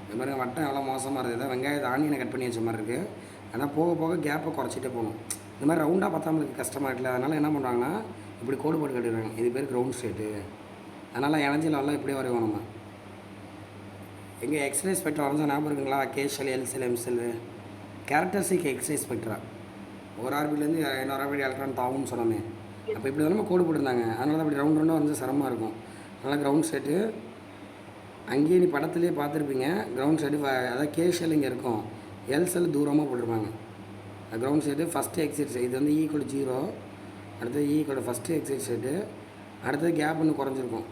இது பாருங்கள், வட்டம் எவ்வளோ மோசமாக இருக்குது. ஏதாவது வெங்காயத்தை ஆனியனை கட் பண்ணி வச்ச மாதிரி இருக்குது. ஆனால் போக போக கேப்பை குறைச்சிட்டே போகணும். இந்த மாதிரி ரவுண்டாக பார்த்தா நம்மளுக்கு கஷ்டமாக இருக்குல்ல, அதனால் என்ன பண்ணுறாங்கன்னா இப்படி கோடு போட்டு கட்டிடுறாங்க. இது பேர் கிரவுண்ட் ஸ்டேட்டு. அதனால் எனர்ஜி லெவலாம் இப்படியே வரைவோம் நம்ம. எங்கள் எக்ஸ்ரே ஸ்பெக்ட்ரா வரைஞ்சா ஞாபகம் இருக்குங்களா? K shell, L shell, M shell, characteristic X ray spectra. ஒரு ஆர்பிட்லேருந்து இன்னொரு ஆர்பிட் எலக்ட்ரான் தாவும்னு சொன்னோமே. அப்போ இப்படி தானே கோடு போட்டிருந்தாங்க. அதனால தான் அப்படி ரவுண்ட் ரவுண்டாக வரைஞ்சா சிரமமாக இருக்கும். அதனால் கிரவுண்ட் ஸ்டேட்டு அங்கேயே நீ படத்துலேயே பார்த்துருப்பீங்க. கிரவுண்ட் ஸ்டேட்டு அதாவது கேஷல் இங்கே இருக்கும், எல்செல் தூரமாக போட்டிருப்பாங்க. Ground state first excite state. இது வந்து ஈக்குவல் 0, அடுத்தது ஈக்குவல் ஃபஸ்ட்டு எக்ஸைட் ஸ்டேட்டு, அடுத்தது கேப் இன்னும் குறைஞ்சிருக்கும்,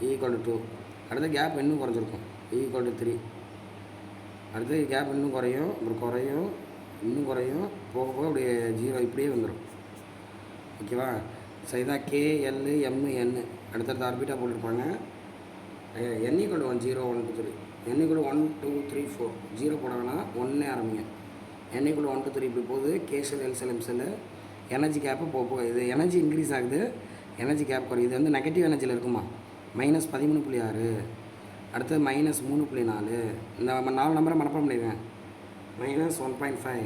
ஈக்குவல் 2, அடுத்தது கேப் இன்னும் குறைஞ்சிருக்கும், ஈக்குவல் 3, அடுத்தது கேப் இன்னும் குறையும், அப்புறம் குறையும், இன்னும் குறையும், போக போக அப்படியே 0 இப்படியே வந்துடும். ஓகேவா? ஸோ இதான் KLMN அடுத்தடுத்த ஆர்பிட்டாக போட்டிருப்பாங்க. n = 1 0 1 2 3 n = 1 2 3 4 0 போட வேணாம், 1 ஆரம்பிங்க. n = 1 2 3 இப்படி போகுது. K செல் L செல் M செல்லு எனர்ஜி கேப்பு போக இது எனர்ஜி இன்க்ரீஸ் ஆகுது, எனர்ஜி கேப் குறையும். இது வந்து நெகட்டிவ் எனர்ஜியில் இருக்குமா, -13.6, அடுத்தது -3.4. இந்த 4 நம்பரை மனப்பாடம் பண்ணிடுவேன். -1.5,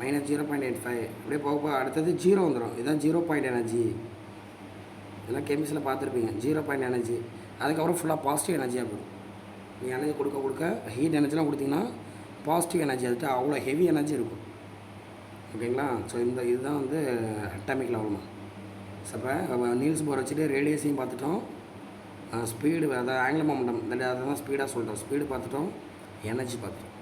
-0.85 அப்படியே போக போக அடுத்தது 0 வந்துடும். இதுதான் 0 பாயிண்ட் எனர்ஜி. இதெல்லாம் கெமிஸ்ட்ரியில் பார்த்துருப்பீங்க. 0 பாயிண்ட் எனர்ஜி. அதுக்கப்புறம் ஃபுல்லாக பாசிட்டிவ் எனர்ஜியாக போகும். நீ எனர்ஜி கொடுக்க கொடுக்க ஹீட் எனர்ஜிலாம் கொடுத்தீங்கன்னா பாசிட்டிவ் எனர்ஜி அதுட்டு அவ்வளோ ஹெவி எனர்ஜி இருக்கும். ஓகேங்களா? ஸோ இதுதான் வந்து அட்டாமிக் லெவல்மா. ஸோ இப்போ நீல்ஸ் போர் வச்சுட்டு ரேடியஸையும் பார்த்துட்டோம், ஸ்பீடு அதாவது ஆங்குலர் மொமெண்டம் அதுதான் ஸ்பீடாக சொல்கிறோம். ஸ்பீடு பார்த்துட்டோம், எனர்ஜி பார்த்துட்டோம்.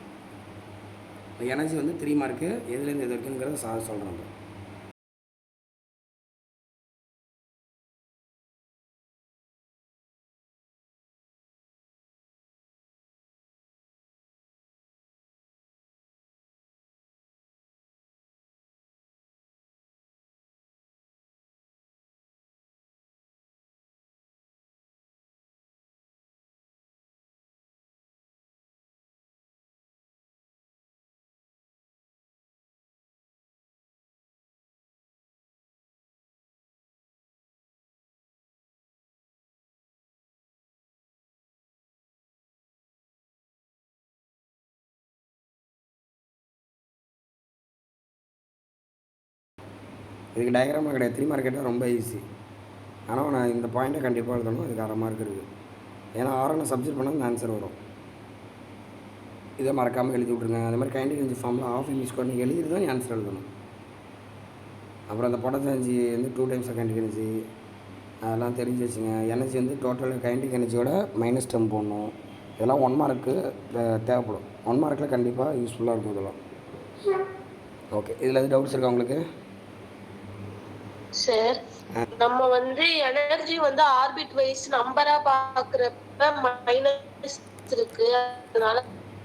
எனர்ஜி வந்து 3 மார்க்கு எதுலேருந்து எது இருக்குங்கிறத சொல்கிறோம். இதுக்கு டயக்ராமாக கிடையாது, 3 மார்க் கேட்டால் ரொம்ப ஈஸி. ஆனால் நான் இந்த பாயிண்ட்டை கண்டிப்பாக எழுதணும். அதுக்கு 1/2 மார்க் இருக்குது. ஏன்னா ஆர்எனை சப்ஜெக்ட் பண்ணால் இந்த ஆன்சர் வரும். இதை மறக்காமல் எழுதி விட்ருங்க. அது மாதிரி கைண்டிக் எனர்ஜி ஃபார்மில் ஆஃப் இன்ச் ஸ்கொயர் நீங்கள் எழுதிட்டு தான் ஆன்சர் எழுதணும். அப்புறம் அந்த பொட்டன்ஷியல் எனர்ஜி வந்து 2 டைம்ஸ் கைண்டிக் எனர்ஜி அதெல்லாம் தெரிஞ்சு வச்சுங்க. எனர்ஜி வந்து டோட்டல் கைண்டிக் எனர்ஜியோட -10 போடணும். இதெல்லாம் 1 மார்க்கு தேவைப்படும். 1 மார்க்கில் கண்டிப்பாக யூஸ்ஃபுல்லாக இருக்கும் இதெல்லாம். ஓகே, இதில் எது டவுட்ஸ் இருக்கா உங்களுக்கு? சார், நம்ம வந்து எனர்ஜி வந்து ஆர்பிட் வைஸ் நம்பரா பாக்குறப்ப மைனஸ் இருக்கு, அதனால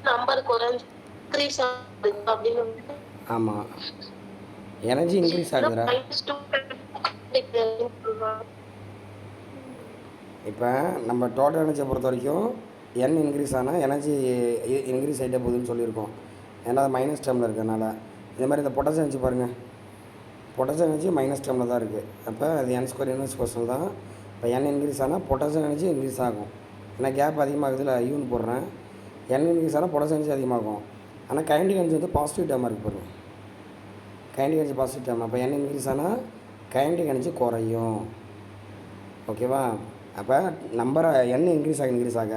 நம்பர் குறைஞ்சு இன்க்ரீஸ் ஆகுது அப்படின்னு. ஆமாம், எனர்ஜி இன்க்ரீஸ் ஆகுதுடா. இப்போ நம்ம டோட்டல் எனர்ஜியை பொறுத்த வரைக்கும் n இன்க்ரீஸ் ஆனால் எனர்ஜி இன்க்ரீஸ் ஆகிட்டே போகுதுன்னு சொல்லியிருக்கோம். ஏன்னா அது -10 இருக்கிறதுனால. இதே மாதிரி இந்த பொட்டன்ஷியல் எனர்ஜி பாருங்கள், பொட்டன்ஷியல் எனர்ஜி -10 தான் இருக்குது. அப்போ அது n² இன்வெர்ஸ் பர்சனல் தான். இப்போ n இன்க்ரீஸ் ஆனால் பொட்டன்ஷியல் எனர்ஜி இன்க்ரீஸ் ஆகும். ஏன்னா கேப் அதிகமாகுதுல, ஐயூன்னு போடுறேன். n இன்க்ரீஸ் ஆனால் பொட்டன்ஷியல் எனர்ஜி அதிகமாகும். ஆனால் கைண்டிக் எனர்ஜி வந்து பாசிட்டிவ் டேர்மாக இருக்குது பாருங்கள். Kinetic energy positive term. அப்போ n இன்க்ரீஸ் ஆனால் கைண்டிக் எனர்ஜி குறையும். ஓகேவா? அப்போ நம்பரை n இன்க்ரீஸ் ஆக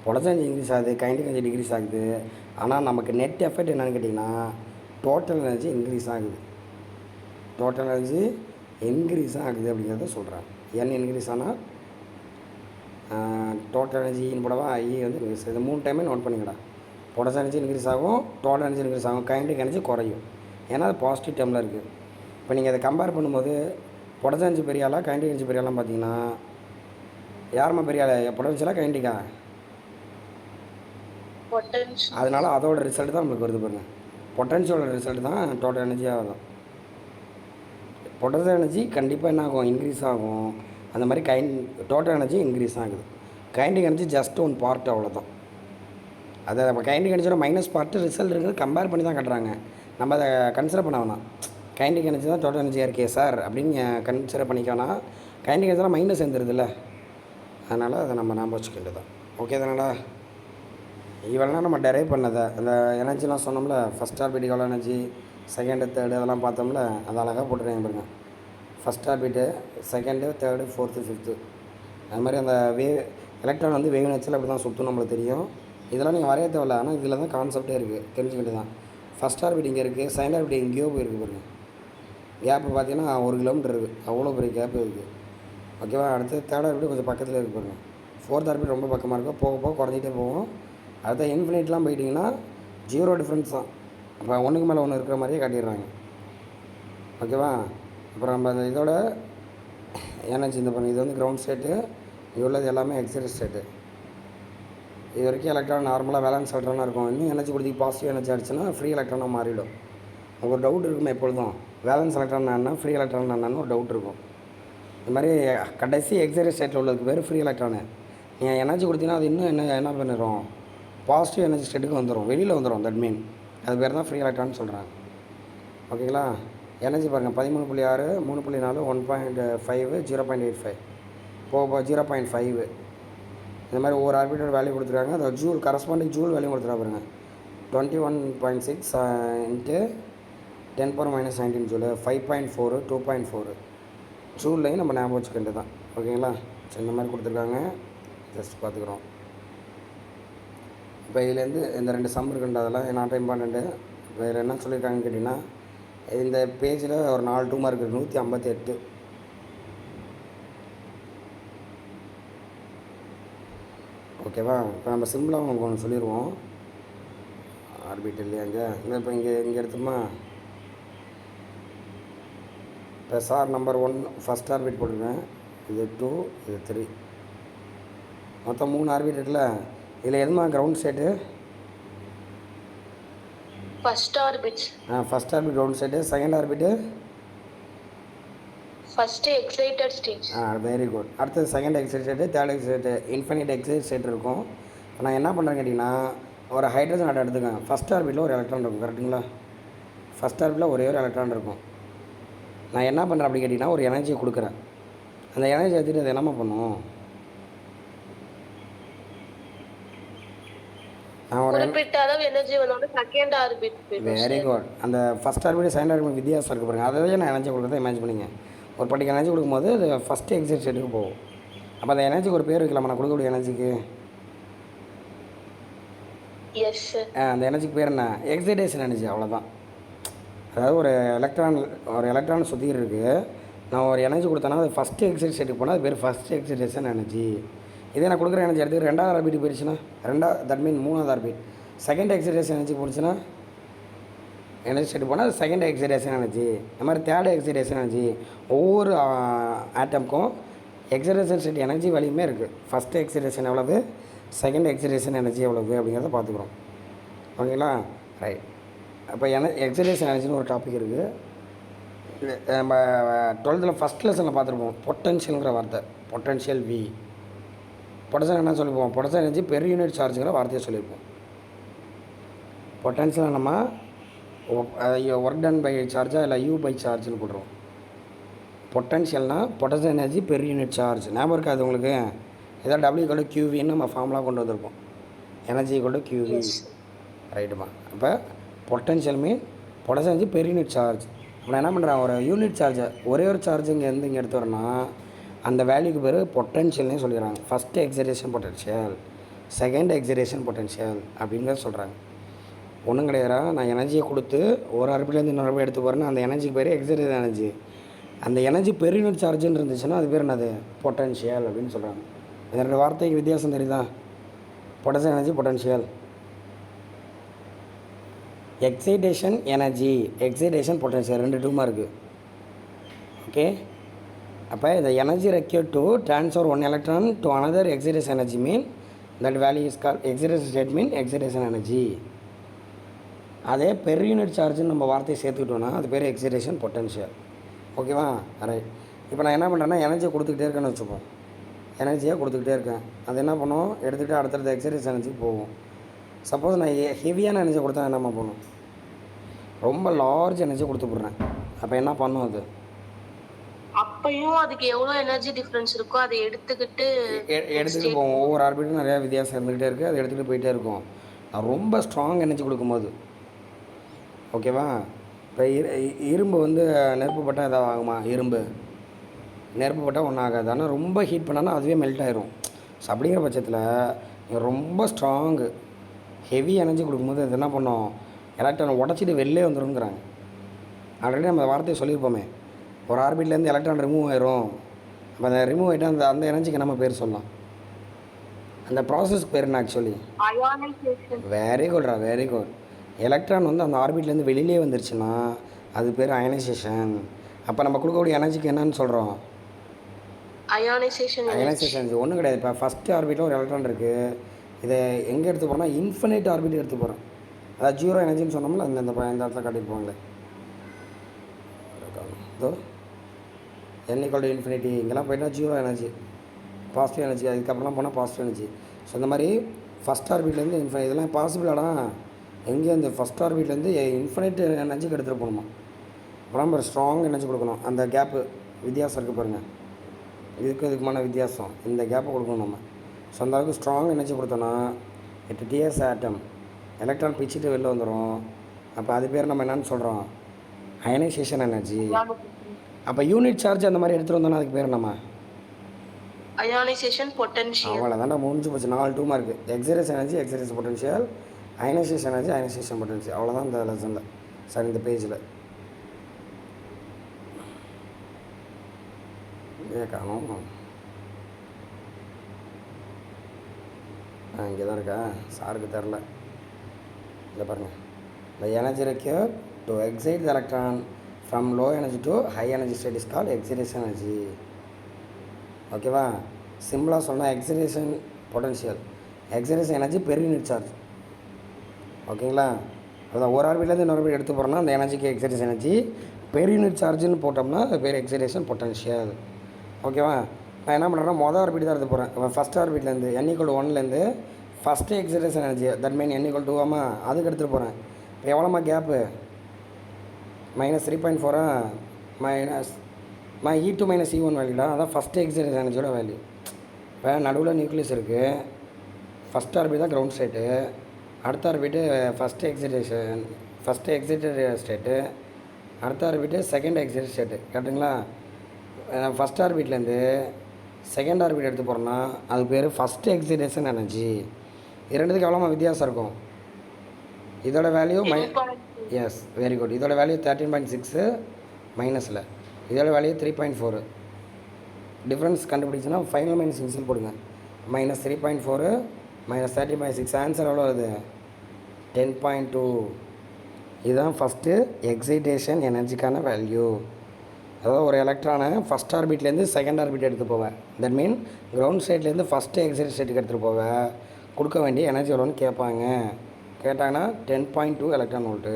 பொட்டன்ஷியல் எனர்ஜி இன்க்ரீஸ் ஆகுது, கைண்டிக் எனர்ஜி டிக்ரீஸ் ஆகுது. ஆனால் நமக்கு நெட் எஃபெக்ட் என்னென்னு கேட்டிங்கன்னா டோட்டல் எனர்ஜி இன்க்ரீஸ் ஆகுது. டோட்டல் எனர்ஜி இன்க்ரீஸ் ஆகுது அப்படிங்கிறத சொல்கிறேன். n இன்க்ரீஸ் ஆனால் டோட்டல் எனர்ஜின்னு போடவா, ஐ வந்து இன்க்ரீஸ். இது 3 டைமே நோட் பண்ணிக்கடா. பொட்டன்ஷியல் எனர்ஜி இன்க்ரீஸ் ஆகும், டோட்டல் எனர்ஜி இன்க்ரீஸ் ஆகும், கைண்டிக் எனர்ஜி குறையும். ஏன்னா அது பாசிட்டிவ் டேர்மில் இருக்குது. இப்போ நீங்கள் அதை கம்பேர் பண்ணும்போது பொட்டன்ஷியல் எனர்ஜி பெரிய ஆளா கைண்டிக் எனர்ஜி பெரிய ஆளான்னு பார்த்தீங்கன்னா யாருமா பெரிய ஆள், பொட்டன்ஷியலாக கைண்டிக்கா? அதனால அதோட ரிசல்ட் தான் நம்மளுக்கு வருது பாருங்கள். பொட்டன்ஷியலோட ரிசல்ட் தான் டோட்டல் எனர்ஜியாக வரும். பொட்டன்ஷியல் எனர்ஜி கண்டிப்பாக என்ன ஆகும், இன்க்ரீஸ் ஆகும். அந்த மாதிரி டோட்டல் எனர்ஜி இன்க்ரீஸ் ஆகுது. கைண்டிக் எனர்ஜி ஜஸ்ட் 1 பார்ட், அவ்வளோதான். அதை நம்ம கைண்டிக் எனர்ஜியோட மைனஸ் பார்ட்டு ரிசல்ட் இருக்குது, கம்பேர் பண்ணி தான் கட்டுறாங்க. நம்ம அதை கன்சிடர் பண்ண வேணாம். கைண்டிக் எனர்ஜி தான் டோட்டல் எனர்ஜியாக இருக்கே சார் அப்படின்னு கன்சிடர் பண்ணிக்கோனா, கைண்டிக் எனர்ஜிலாம் மைனஸ் எழுந்துருதுல்ல, அதனால் அதை நம்ம ஞாபகம் வச்சுக்கிட்டு தான். ஓகே தானடா? இவெல்லாம் நம்ம டெரைவ் பண்ணதை அந்த எனர்ஜிலாம் சொன்னோம்ல, ஃபஸ்ட் ஆர்பிட் எவ்வளோ எனர்ஜி, செகண்டு தேர்டு அதெல்லாம் பார்த்தோம்ல, அது அழகாக போட்டுருக்காங்க பாருங்க. First orbit, second, third, fourth, fifth. அது மாதிரி அந்த எலக்ட்ரான் வந்து வேவ் நேச்சரில் அப்படி தான் சுற்றும் நம்மளுக்கு தெரியும். இதெல்லாம் நீங்கள் வரைய தேவையில்ல, ஆனால் இதில் தான் கான்செப்டே இருக்குது, தெரிஞ்சுக்கிட்டு தான். ஃபஸ்ட் ஆர்பிட் இங்கே இருக்குது, செகண்ட் ஆர்பிட் எங்கேயோ போயிருக்கு பாருங்கள். கேப்பு பார்த்தீங்கன்னா 1 கிலோமீட்டர் இருக்குது, அவ்வளோ பெரிய கேப்பு இருக்குது. ஓகேவா? அடுத்து தேர்ட் ஆர்பிட் கொஞ்சம் பக்கத்தில் இருக்குது பாருங்கள். ஃபோர்த் ஆர்பிட் ரொம்ப பக்கமாக இருக்கும், போக போக குறைஞ்சிட்டே போகும். அடுத்த இன்ஃபினிட்லாம் போயிட்டிங்கன்னா 0 டிஃப்ரென்ஸ் தான். அப்போ 1க்கு மேலே 1 இருக்கிற மாதிரியே காட்டிடுறாங்க. ஓகேவா? அப்புறம் நம்ம அந்த இதோட எனர்ஜி இந்த பண்ணி, இது வந்து கிரவுண்ட் ஸ்டேட்டு, இது உள்ளது எல்லாமே எக்ஸைட்டட் ஸ்டேட்டு. இது வரைக்கும் எலக்ட்ரான் நார்மலாக வேலன்ஸ் எலக்ட்ரானாக இருக்கும். இன்னும் எனர்ஜி கொடுத்து பாசிட்டிவ் எனர்ஜி ஆகிடுச்சுன்னா ஃப்ரீ எலக்ட்ரானாக மாறிடும். ஒரு டவுட் இருக்குமே எப்பொழுதும், வேலன்ஸ் எலக்ட்ரான் என்ன, ஃப்ரீ எலக்ட்ரான் என்னன்னு ஒரு டவுட் இருக்கும். இந்த மாதிரி கடைசி எக்ஸைட்டட் ஸ்டேட்டில் உள்ளதுக்கு பேர் ஃப்ரீ எலக்ட்ரானு. நீங்கள் எனர்ஜி கொடுத்தீங்கன்னா அது இன்னும் என்ன பண்ணிடும், பாசிட்டிவ் எனர்ஜி ஸ்டேட்டுக்கு வந்துடும், வெளியில் வந்துடும். தட் மீன் அது பேர் தான் ஃப்ரீ எலக்ட்ரான்னு சொல்கிறாங்க. ஓகேங்களா? எனர்ஜி பாருங்கள் 13.6, 3.4, 1.5, 0.85, போக 0.5. இந்த மாதிரி ஒவ்வொரு ஆர்பிட்டோட வேல்யூ கொடுத்துருக்காங்க. அதை ஜூல் கரஸ்பாண்டிங் ஜூல் வேல்யூ கொடுத்துருக்கா பாருங்க. 21.6 இன்ட்டு 10⁻⁻19 ஜூலு, 5.4, 2.4 ஜூல்லையும் நம்ம ஞாபகம் வச்சுக்க வேண்டியது தான். ஓகேங்களா? ஸோ இந்த மாதிரி கொடுத்துருக்காங்க, ஜஸ்ட் பார்த்துக்குறோம். இப்போ இதுலேருந்து இந்த 2 சம் இருக்குன்ற அதெல்லாம் நாட் இம்பார்ட்டண்ட்டு. வேறு என்ன சொல்லியிருக்காங்கன்னு கேட்டிங்கன்னா, இந்த பேஜில் ஒரு 4 2 மார்க் இருக்குது, 158. ஓகேவா? இப்போ நம்ம சிம்பிளாக உங்களுக்கு ஒன்று சொல்லிடுவோம். ஆர்பிட்டல் இல்லையா அங்கே இப்போ இங்கே எடுத்தோமா, இப்போ சார் நம்பர் 1 ஃபஸ்ட் ஆர்பிட் போட்டுருக்கேன். இது 2, இது 3, மொத்தம் 3 ஆர்பிட் இருக்குல்ல. இதில் எதுமா ground state? First orbit. First orbit ground state. Second orbit first excited state. Very good. அடுத்தது second excite state, third excite, infinite excite state இருக்கும். இப்போ நான் என்ன பண்ணுறேன்னு கேட்டிங்கன்னா, ஒரு ஹைட்ரஜன் ஆட்டம் எடுத்துக்கேன். ஃபஸ்ட் ஆர்பிட்டில் ஒரு எலக்ட்ரான் இருக்கும், கரெக்டுங்களா? ஃபஸ்ட் ஆர்பிட்டில் ஒரே ஒரு எலக்ட்ரான் இருக்கும். நான் என்ன பண்ணுறேன் அப்படி கேட்டிங்கன்னா, ஒரு எனர்ஜியை கொடுக்குறேன். அந்த எனர்ஜி எடுத்துகிட்டு அது என்னம்மா பண்ணும், குறிப்பிட்ட அளவு எனர்ஜி வந்தோட செகண்ட் ஆர்பிட். Very good. அந்த ஃபஸ்ட் ஆர்பிட் செகண்ட் ஆர்பிட் வித்தியாசம் இருக்குது பாருங்கள். அதையே நான் எனர்ஜி கொடுக்குறத இமேஜின் பண்ணிங்க. ஒரு பர்டிகுலர் எனர்ஜி கொடுக்கும்போது அது ஃபஸ்ட்டு எக்ஸைட் ஸ்டேட்டுக்கு போகும். அப்போ அந்த எனர்ஜிக்கு ஒரு பேர் வைக்கலாமா, நான் கொடுக்கக்கூடிய எனர்ஜிக்கு? எஸ். அந்த எனர்ஜிக்கு பேர் என்ன? எக்ஸைட்டேஷன் எனர்ஜி, அவ்வளோதான். அதாவது ஒரு எலக்ட்ரான் சுற்றிக்கிட்டு இருக்குது. நான் ஒரு எனர்ஜி கொடுத்தேன்னா அது ஃபஸ்ட்டு எக்ஸைட் ஸ்டேட்டுக்கு போனால் அது பேர் ஃபஸ்ட்டு எக்ஸைட்டேஷன் எனர்ஜி. இதே நான் கொடுக்குற எனர்ஜி எடுத்து 2வது ஆர்பிட் போயிடுச்சுன்னா, தட் மீன் 3வது ஆர்பிட் செகண்ட் எக்ஸைட்டேஷன் எனர்ஜி போயிடுச்சுன்னா, எனர்ஜி ஸ்டேட் போனால் அது செகண்ட் எக்ஸைட்டேஷன் எனர்ஜி. இந்த மாதிரி தேர்ட் எக்ஸைட்டேஷன் எனர்ஜி. ஒவ்வொரு ஆட்டம்க்கும் எக்ஸைட்டேஷன் ஸ்டேட் எனர்ஜி வேல்யூமே இருக்குது. ஃபஸ்ட்டு எக்ஸைட்டேஷன் எவ்வளவு, செகண்ட் எக்ஸைட்டேஷன் எனர்ஜி எவ்வளவு அப்படிங்கிறத பார்த்துக்குறோம். ஓகேங்களா? ரைட். அப்போ எக்ஸைட்டேஷன் எனர்ஜின்னு ஒரு டாபிக் இருக்குது. நம்ம 12th ஃபஸ்ட் லெசனில் பார்த்துருப்போம். பொட்டன்ஷியலுங்கிற வார்த்தை, பொட்டன்ஷியல் வி. பொட்டன்ஷியல் என்ன சொல்லிப்போம், பொட்டன்ஷியல் எனர்ஜி பெர் யூனிட் சார்ஜுங்கிற வார்த்தையை சொல்லியிருப்போம். பொட்டன்ஷியல் நம்ம ஒர்க் டன் பை சார்ஜா இல்லை யூ பை சார்ஜ்னு போட்டுருவோம். பொட்டன்ஷியல்னால் potential energy per unit charge. ஞாபகம் இருக்காது உங்களுக்கு? ஏதாவது W = QVன்னு நம்ம ஃபார்முலா கொண்டு வந்திருப்போம். Energy = QV. ரைட்டுமா? அப்போ potential mean potential energy per unit charge. நான் என்ன பண்ணுறேன், ஒரு யூனிட் சார்ஜை ஒரே ஒரு சார்ஜ் இங்கே எடுத்து வரேன்னா அந்த வேல்யூக்கு பேர் பொட்டன்ஷியல்னே சொல்லிடுறாங்க. First excitation potential, second excitation potential அப்படிங்கிறத சொல்கிறாங்க. ஒன்றும் கிடையாதா, நான் எனர்ஜியை கொடுத்து ஒரு ஆர்பிட்லேருந்து இன்னொரு ஆர்பிட் எடுத்து போகிறேன்னா அந்த எனர்ஜிக்கு பேர் எக்ஸைட்டட் எனர்ஜி. அந்த எனர்ஜி பெர் யூனிட் சார்ஜுன்னு இருந்துச்சுன்னா அது பேர் என்னது, பொட்டன்ஷியல் அப்படின்னு சொல்கிறாங்க. இந்த 2 வார்த்தைக்கு வித்தியாசம் தெரியுதா? Potential energy, potential. Excitation energy, excitation potential 2 டூமாக இருக்குது. ஓகே. அப்போ இந்த energy required to transfer 1 electron to another excitation energy mean that value is called excitation state mean excitation energy. அதே பெர் யூனிட் சார்ஜுன்னு நம்ம வார்த்தையை சேர்த்துக்கிட்டோன்னா அது பேர் எக்ஸைட்டேஷன் பொட்டன்ஷியல். ஓகேவா? Right. இப்போ நான் என்ன பண்ணுறேன்னா எனர்ஜியை கொடுத்துக்கிட்டே இருக்கேன்னு வச்சுப்போம். எனர்ஜியாக கொடுத்துக்கிட்டே இருக்கேன். அது என்ன பண்ணும், எடுத்துகிட்டு அடுத்தடுத்த எக்ஸைட்டேஷன் எனர்ஜிக்கு போகும். சப்போஸ் நான் ஹெவியான எனர்ஜி கொடுத்தா என்னம்மா பண்ணும், ரொம்ப லார்ஜ் எனர்ஜி கொடுத்து போடுறேன். அப்போ என்ன பண்ணும், அது அப்பயும் அதுக்கு எவ்வளோ எனர்ஜி டிஃப்ரென்ஸ் இருக்கோ அதை எடுத்துக்கிட்டு போவோம். ஒவ்வொரு ஆர்பிட்டும் நிறையா வித்தியாசம் இருந்துகிட்டே இருக்குது. அதை எடுத்துகிட்டு போயிட்டே இருக்கும். நான் ரொம்ப ஸ்ட்ராங் எனர்ஜி கொடுக்கும்போது, ஓகேவா? இப்போ இரும்பு நெருப்பு பட்டால் எதாவது ஆகுமா? நெருப்பு பட்டால் ஒன்றும் ஆகாது. ஆனால் ரொம்ப ஹீட் பண்ணாலும் அதுவே மெல்ட் ஆயிரும். ஸோ அப்படிங்கிற பட்சத்தில் நீங்கள் ரொம்ப ஸ்ட்ராங்கு ஹெவி எனர்ஜி கொடுக்கும்போது அது என்ன பண்ணோம், எலக்ட்ரான் உடச்சிட்டு வெளிலே வந்துடும்ங்கிறாங்க. ஆல்ரெடி நம்ம வார்த்தையை சொல்லியிருப்போமே, ஒரு ஆர்பிட்லேருந்து எலக்ட்ரான் ரிமூவ் ஆயிரும். அப்போ அந்த ரிமூவ் ஆகிட்டால் அந்த எனர்ஜிக்கு நம்ம பேர் சொல்லலாம். அந்த ப்ராசஸ்க்கு பேர் என்ன ஆக்சுவலி? வெரி குட்ரா, வெரி குட். எலக்ட்ரான் அந்த ஆர்பிட்லேருந்து வெளியிலே வந்துருச்சுன்னா அது பேர் அயனைசேஷன். அப்போ நம்ம கொடுக்கக்கூடிய எனர்ஜிக்கு என்னன்னு சொல்கிறோம், அயானைசேஷன். ஒன்றும் கிடையாது. இப்போ ஃபஸ்ட்டு ஆர்பிட்டில் ஒரு எலக்ட்ரான் இருக்குது. இதை எங்கே எடுத்து போகிறோம்னா இன்ஃபினைட் ஆர்பிட் எடுத்து போகிறோம். அதாவது 0 எனர்ஜின்னு சொன்னோம்ல, இந்த இடத்துல காட்டியிருப்பாங்களே. தோ n ஈக்குவல் டு இன்ஃபினிட்டி இங்கெல்லாம் போயிட்டா ஜீரோ எனர்ஜி, பாசிட்டிவ் எனர்ஜி, அதுக்கப்புறம்லாம் போனால் பாசிட்டிவ் எனர்ஜி. ஸோ இந்த மாதிரி ஃபஸ்ட் ஆர்பிட்லேருந்து இதெல்லாம் பாசிபிளாடா எங்கேயும் இந்த ஃபஸ்ட் ஆர்பிட்லேருந்து இன்ஃபினிட் எனர்ஜிக்கு எடுத்துகிட்டு போகணுமா. அப்புறம் ஒரு ஸ்ட்ராங் எனர்ஜி கொடுக்கணும். அந்த கேப்பு வித்தியாசம் இருக்குது பாருங்கள், இதுக்குமான வித்தியாசம் இந்த கேப்பை கொடுக்கணும் நம்ம. ஸோ அந்த அளவுக்கு ஸ்ட்ராங் எனர்ஜி கொடுத்தோன்னா இட் டிஎஸ் ஆட்டம் எலக்ட்ரான் பிச்சுட்டு வெளில வந்துடும். அப்போ அது பேர் நம்ம என்னென்னு சொல்கிறோம், அயனைசேஷன் எனர்ஜி. அப்போ யூனிட் சார்ஜ் அந்த மாதிரி எடுத்துகிட்டு வந்தோன்னா அதுக்கு பேர் நம்ம அயானைசேஷன் பொட்டன்ஷியல். அவ்வளோதான்டா முடிஞ்சு போச்சு. 4 2 mark. Excitation energy, excitation potential, ionisation energy, ionisation potential. அவ்வளோதான் இந்த லெசனில். சார் இந்த பேஜில் காணும். இங்கே தான் இருக்கா, சாருக்கு தெரில. இல்லை பாருங்கள், the energy required to excite the electron from low energy to high energy state is called excitation energy. ஓகேவா, சிம்பிளாக சொன்னால் excitation potential, excitation energy per unit charge. ஓகேங்களா, அதான் ஒரு ஆர்பிட்லேருந்து இன்னொரு ஆர்பிட் எடுத்து போகிறோம்னா அந்த எனர்ஜிக்கு எக்ஸிடேஷன் எனர்ஜி, பெர் யூனிட் சார்ஜ்னு போட்டோம்னா அது பேர் எக்ஸிடேஷன் பொட்டன்ஷியல். ஓகேவா, நான் என்ன பண்ணுறேன்னா மொதல் ஆர்பிட் தான் எடுத்து போகிறேன். ஃபஸ்ட் ஆர்பிட்லேருந்து n = 1லேருந்து first excitation energy that mean n = 2 அதுக்கு எடுத்துகிட்டு போகிறேன். இப்போ எவ்வளோமா கேப்பு, -3.4 E2 - E1 வேல்யூடா, அதான் ஃபஸ்ட்டு எக்ஸிடேஷன் எனர்ஜியோட வேல்யூ. இப்போ நடுவில் நியூக்ளியஸ் இருக்குது, ஃபஸ்ட் ஆர்பிட் தான் கிரவுண்ட் ஸ்டேட்டு, அடுத்த ஆர்பிட்டு ஃபஸ்ட்டு எக்ஸிட்டட் ஸ்டேட்டு, அடுத்த ஆர்பிட்டு செகண்ட் எக்ஸிட்டட் ஸ்டேட்டு. கரெக்டுங்களா, ஃபஸ்ட் ஆர்பிட்லேருந்து செகண்ட் ஆர்பிட் எடுத்து போகிறோன்னா அது பேர் ஃபஸ்ட்டு எக்ஸிடேஷன் எனர்ஜி. இரண்டுத்துக்கு எவ்வளோமா வித்தியாசம் இருக்கும், இதோட வேல்யூ எஸ் வெரி குட், இதோட வேல்யூ 13.6 மைனஸில், இதோட வேல்யூ 3.4. டிஃப்ரென்ஸ் கண்டுபிடிச்சுன்னா ஃபைனல் மைனஸ் இன்சியல் போடுங்க. -3.4 -13.6 ஆன்சர் எவ்வளோ வருது, 10.2. இதுதான் ஃபஸ்ட்டு எக்ஸைட்டேஷன் எனர்ஜிக்கான வேல்யூ. அதாவது ஒரு எலக்ட்ரானை ஃபஸ்ட் ஆர்பிட்லேருந்து செகண்ட் ஆர்பிட் எடுத்து போவேன், தட் மீன் கிரவுண்ட் ஸ்டேட்லேருந்து ஃபஸ்ட்டு எக்ஸைட் ஸ்டேட்டுக்கு எடுத்துகிட்டு போவேன். கொடுக்க வேண்டிய எனர்ஜி எவ்வளோன்னு கேட்டாங்கன்னா 10.2 எலக்ட்ரான் வோல்ட்டு.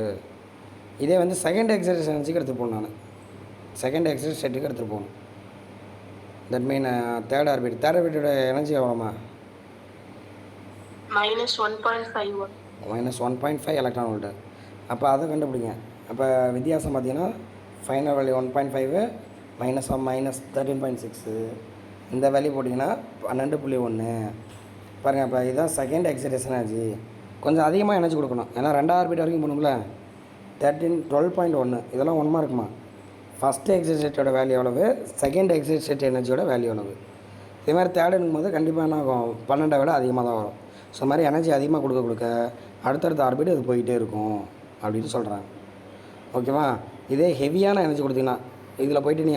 இதே வந்து செகண்ட் எக்ஸைட்டேஷன் எனர்ஜிக்கு எடுத்துகிட்டு போகணும், நான் செகண்ட் எக்ஸைட் ஸ்டேட்டுக்கு எடுத்துகிட்டு போகணும். தட் மீன் தேர்ட் ஆர்பிட்டோட எனர்ஜி எவ்வளோமா, -1.5 எலக்ட்ரான் வோல்ட்டு. அப்போ அதை கண்டுபிடிங்க. அப்போ வித்தியாசம் பார்த்தீங்கன்னா ஃபைனல் வேல்யூ 1.5 -13.6. இந்த வேல்யூ போட்டிங்கன்னா 12.1. பாருங்கள், இப்போ இதுதான் செகண்ட் எக்ஸைட்டேஷன் எனர்ஜி. கொஞ்சம் அதிகமாக எனர்ஜி கொடுக்கணும், ஏன்னா 2 ஆர்பிட் வரைக்கும் போகணும்ல. 12.1 இதெல்லாம் 1 மார்க்குமா. ஃபஸ்ட்டு எக்ஸைட் ஸ்டேட்டோட வேல்யூ எவ்வளவு, செகண்ட் எக்ஸைட் ஸ்டேட் எனர்ஜியோட வேல்யூ எவ்வளவு. இதே மாதிரி தேர்ட் எடுக்கும்போது கண்டிப்பாக என்ன ஆகும், 12 விட அதிகமாக தான் வரும். ஸோ மாதிரி எனர்ஜி அதிகமாக கொடுக்க அடுத்தடுத்த ஆர்பிட் அது போயிட்டே இருக்கும் அப்படின்னு சொல்கிறாங்க. ஓகேவா, இதே ஹெவியான எனர்ஜி கொடுத்தீங்கன்னா இதில் போயிட்டு நீ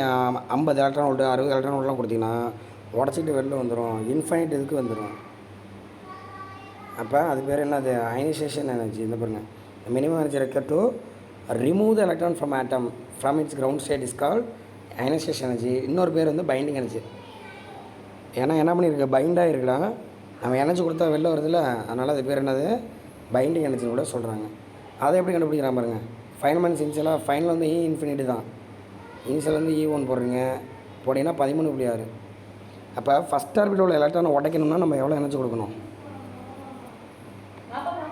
50 எலக்ட்ரான் வோல்ட்டு 60 எலக்ட்ரான் வோல்ட்லாம் கொடுத்தீங்கன்னா உடச்சிட்டு வெளில வந்துடும், இன்ஃபைனைட் இதுக்கு வந்துடும். அப்போ அது பேர் என்னது, அயனைசேஷன் எனர்ஜி. இந்த பாருங்கள், minimum energy required to remove the electron from atom from its ground state is called ionisation energy. இன்னொரு பேர் வந்து பைண்டிங் எனர்ஜி. ஏன்னா என்ன பண்ணியிருக்கு, பைண்டாக இருக்கலாம், நம்ம எனர்ஜி கொடுத்தா வெளில வருதுல்ல, அதனால் அது பேர் என்னது, பைண்டிங் எனர்ஜின்னு கூட சொல்கிறாங்க. அதை எப்படி கண்டுபிடிக்கிறான் பாருங்கள். ஃபைனல் மைனஸ் இனிஷியலாக ஃபைனல் வந்து இன்ஃபினிட்டி தான், இனிஷியல் வந்து E1 போடுறீங்க, போட்டிங்கன்னா 13.6. அப்போ ஃபஸ்ட் ஆர்பிட் உள்ள எலக்ட்ரானை உடைக்கணும்னா நம்ம எவ்வளோ எனர்ஜி கொடுக்கணும்,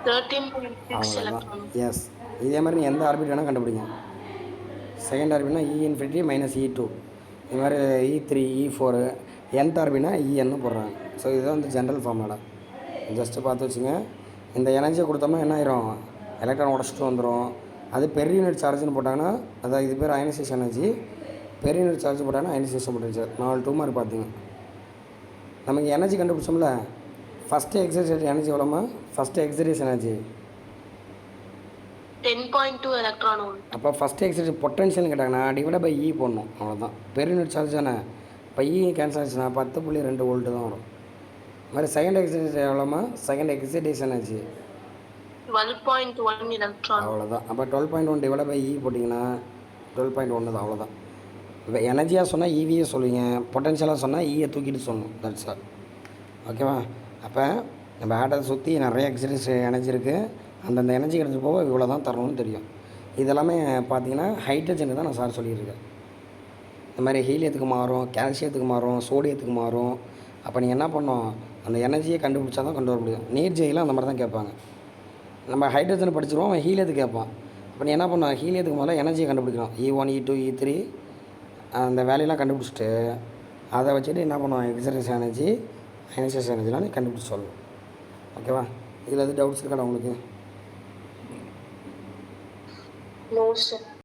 13.6 எலக்ட்ரான். எஸ், இதே மாதிரி நீ எந்த ஆர்பிட் வேணால் கண்டுபிடிங்க. செகண்ட் ஆர்பிட்னா E∞ -E2, இது மாதிரி E3 E4, nth ஆர்பிட்னா En போடுறாங்க. ஸோ இதுதான் வந்து ஜென்ரல் ஃபார்முலா. ஜஸ்ட்டு பார்த்து வச்சுங்க. இந்த எனர்ஜியை கொடுத்தோம்னா என்ன ஆயிரும், எலக்ட்ரான் உடச்சிட்டு வந்துடும். அது பெர் யூனிட் சார்ஜ்னு போட்டாங்கன்னா அதாவது இது பேர் ionisation energy, per unit charge போட்டாங்கன்னா அயனைசேஷன் பொட்டன்ஷியல். 4 2 மார்க் பார்த்தீங்க. நமக்கு எனர்ஜி கண்டுபிடிச்சோம்ல, ஃபஸ்ட்டு எக்ஸைட்டேஷன் எனர்ஜி எவ்வளோமா, first excitation energy 10.2 electron volt. அப்போ ஃபஸ்ட்டு எக்ஸைட்டேஷன் பொட்டன்ஷியல்னு கேட்டாங்கன்னா /E போடணும், அவ்வளோதான். பெர் யூனிட் சார்ஜ் தானே, இப்போ E கேன்சல் ஆச்சுன்னா 10.2 வோல்ட்டு தான் வரும். இது மாதிரி செகண்ட் எக்ஸைட்டேஷன் எவ்வளோமா, செகண்ட் எக்ஸைட்டேஷன் எனர்ஜி 12.1 எலக்ட்ரான், அவ்வளோதான். அப்போ 12.1 /E போட்டிங்கன்னா 12.1 தான், அவ்வளோதான். இப்போ எனர்ஜியாக சொன்னால் ஈவியே சொல்லுவீங்க, பொட்டன்ஷியலாக சொன்னால் ஈயை தூக்கிட்டு சொல்லணும், தட்ஸ் ஆல். ஓகேவா, அப்போ நம்ம ஆட்டத்தை சுற்றி நிறைய எக்ஸைட்டேஷன் எனர்ஜி இருக்குது, அந்தந்த எனர்ஜி எடுத்து போக இவ்வளோ தான் தரணும்னு தெரியும். இதெல்லாமே பார்த்தீங்கன்னா ஹைட்ரஜனுக்கு தான் நான் சார் சொல்லியிருக்கேன். இந்த மாதிரி ஹீலியத்துக்கு மாறும், கால்சியத்துக்கு மாறும், சோடியத்துக்கு மாறும். அப்போ நீங்கள் என்ன பண்ணணும், அந்த எனர்ஜியை கண்டுபிடிச்சா தான் கொண்டு வர முடியும். நீர்ஜையெல்லாம் அந்த மாதிரி தான் கேட்பாங்க. நம்ம ஹைட்ரஜன் படிச்சிருவோம், அவன் ஹீலியத்துக்கு கேட்பான். அப்போ நீ என்ன பண்ணணும், ஹீலியத்துக்கு முதல்ல எனர்ஜியை கண்டுபிடிக்கணும். E1 E2 E3 அந்த வேலையெல்லாம் கண்டுபிடிச்சிட்டு அதை வச்சுட்டு என்ன பண்ணுவான், எக்ஸரேஸ் எனர்ஜி அயனைசேஷன் எனர்ஜிலாம் நீ கண்டுபிடிச்சி சொல்லணும். ஓகேவா? இதில் எதுவும் டவுட்ஸ் இருக்காடா உங்களுக்கு? No sir.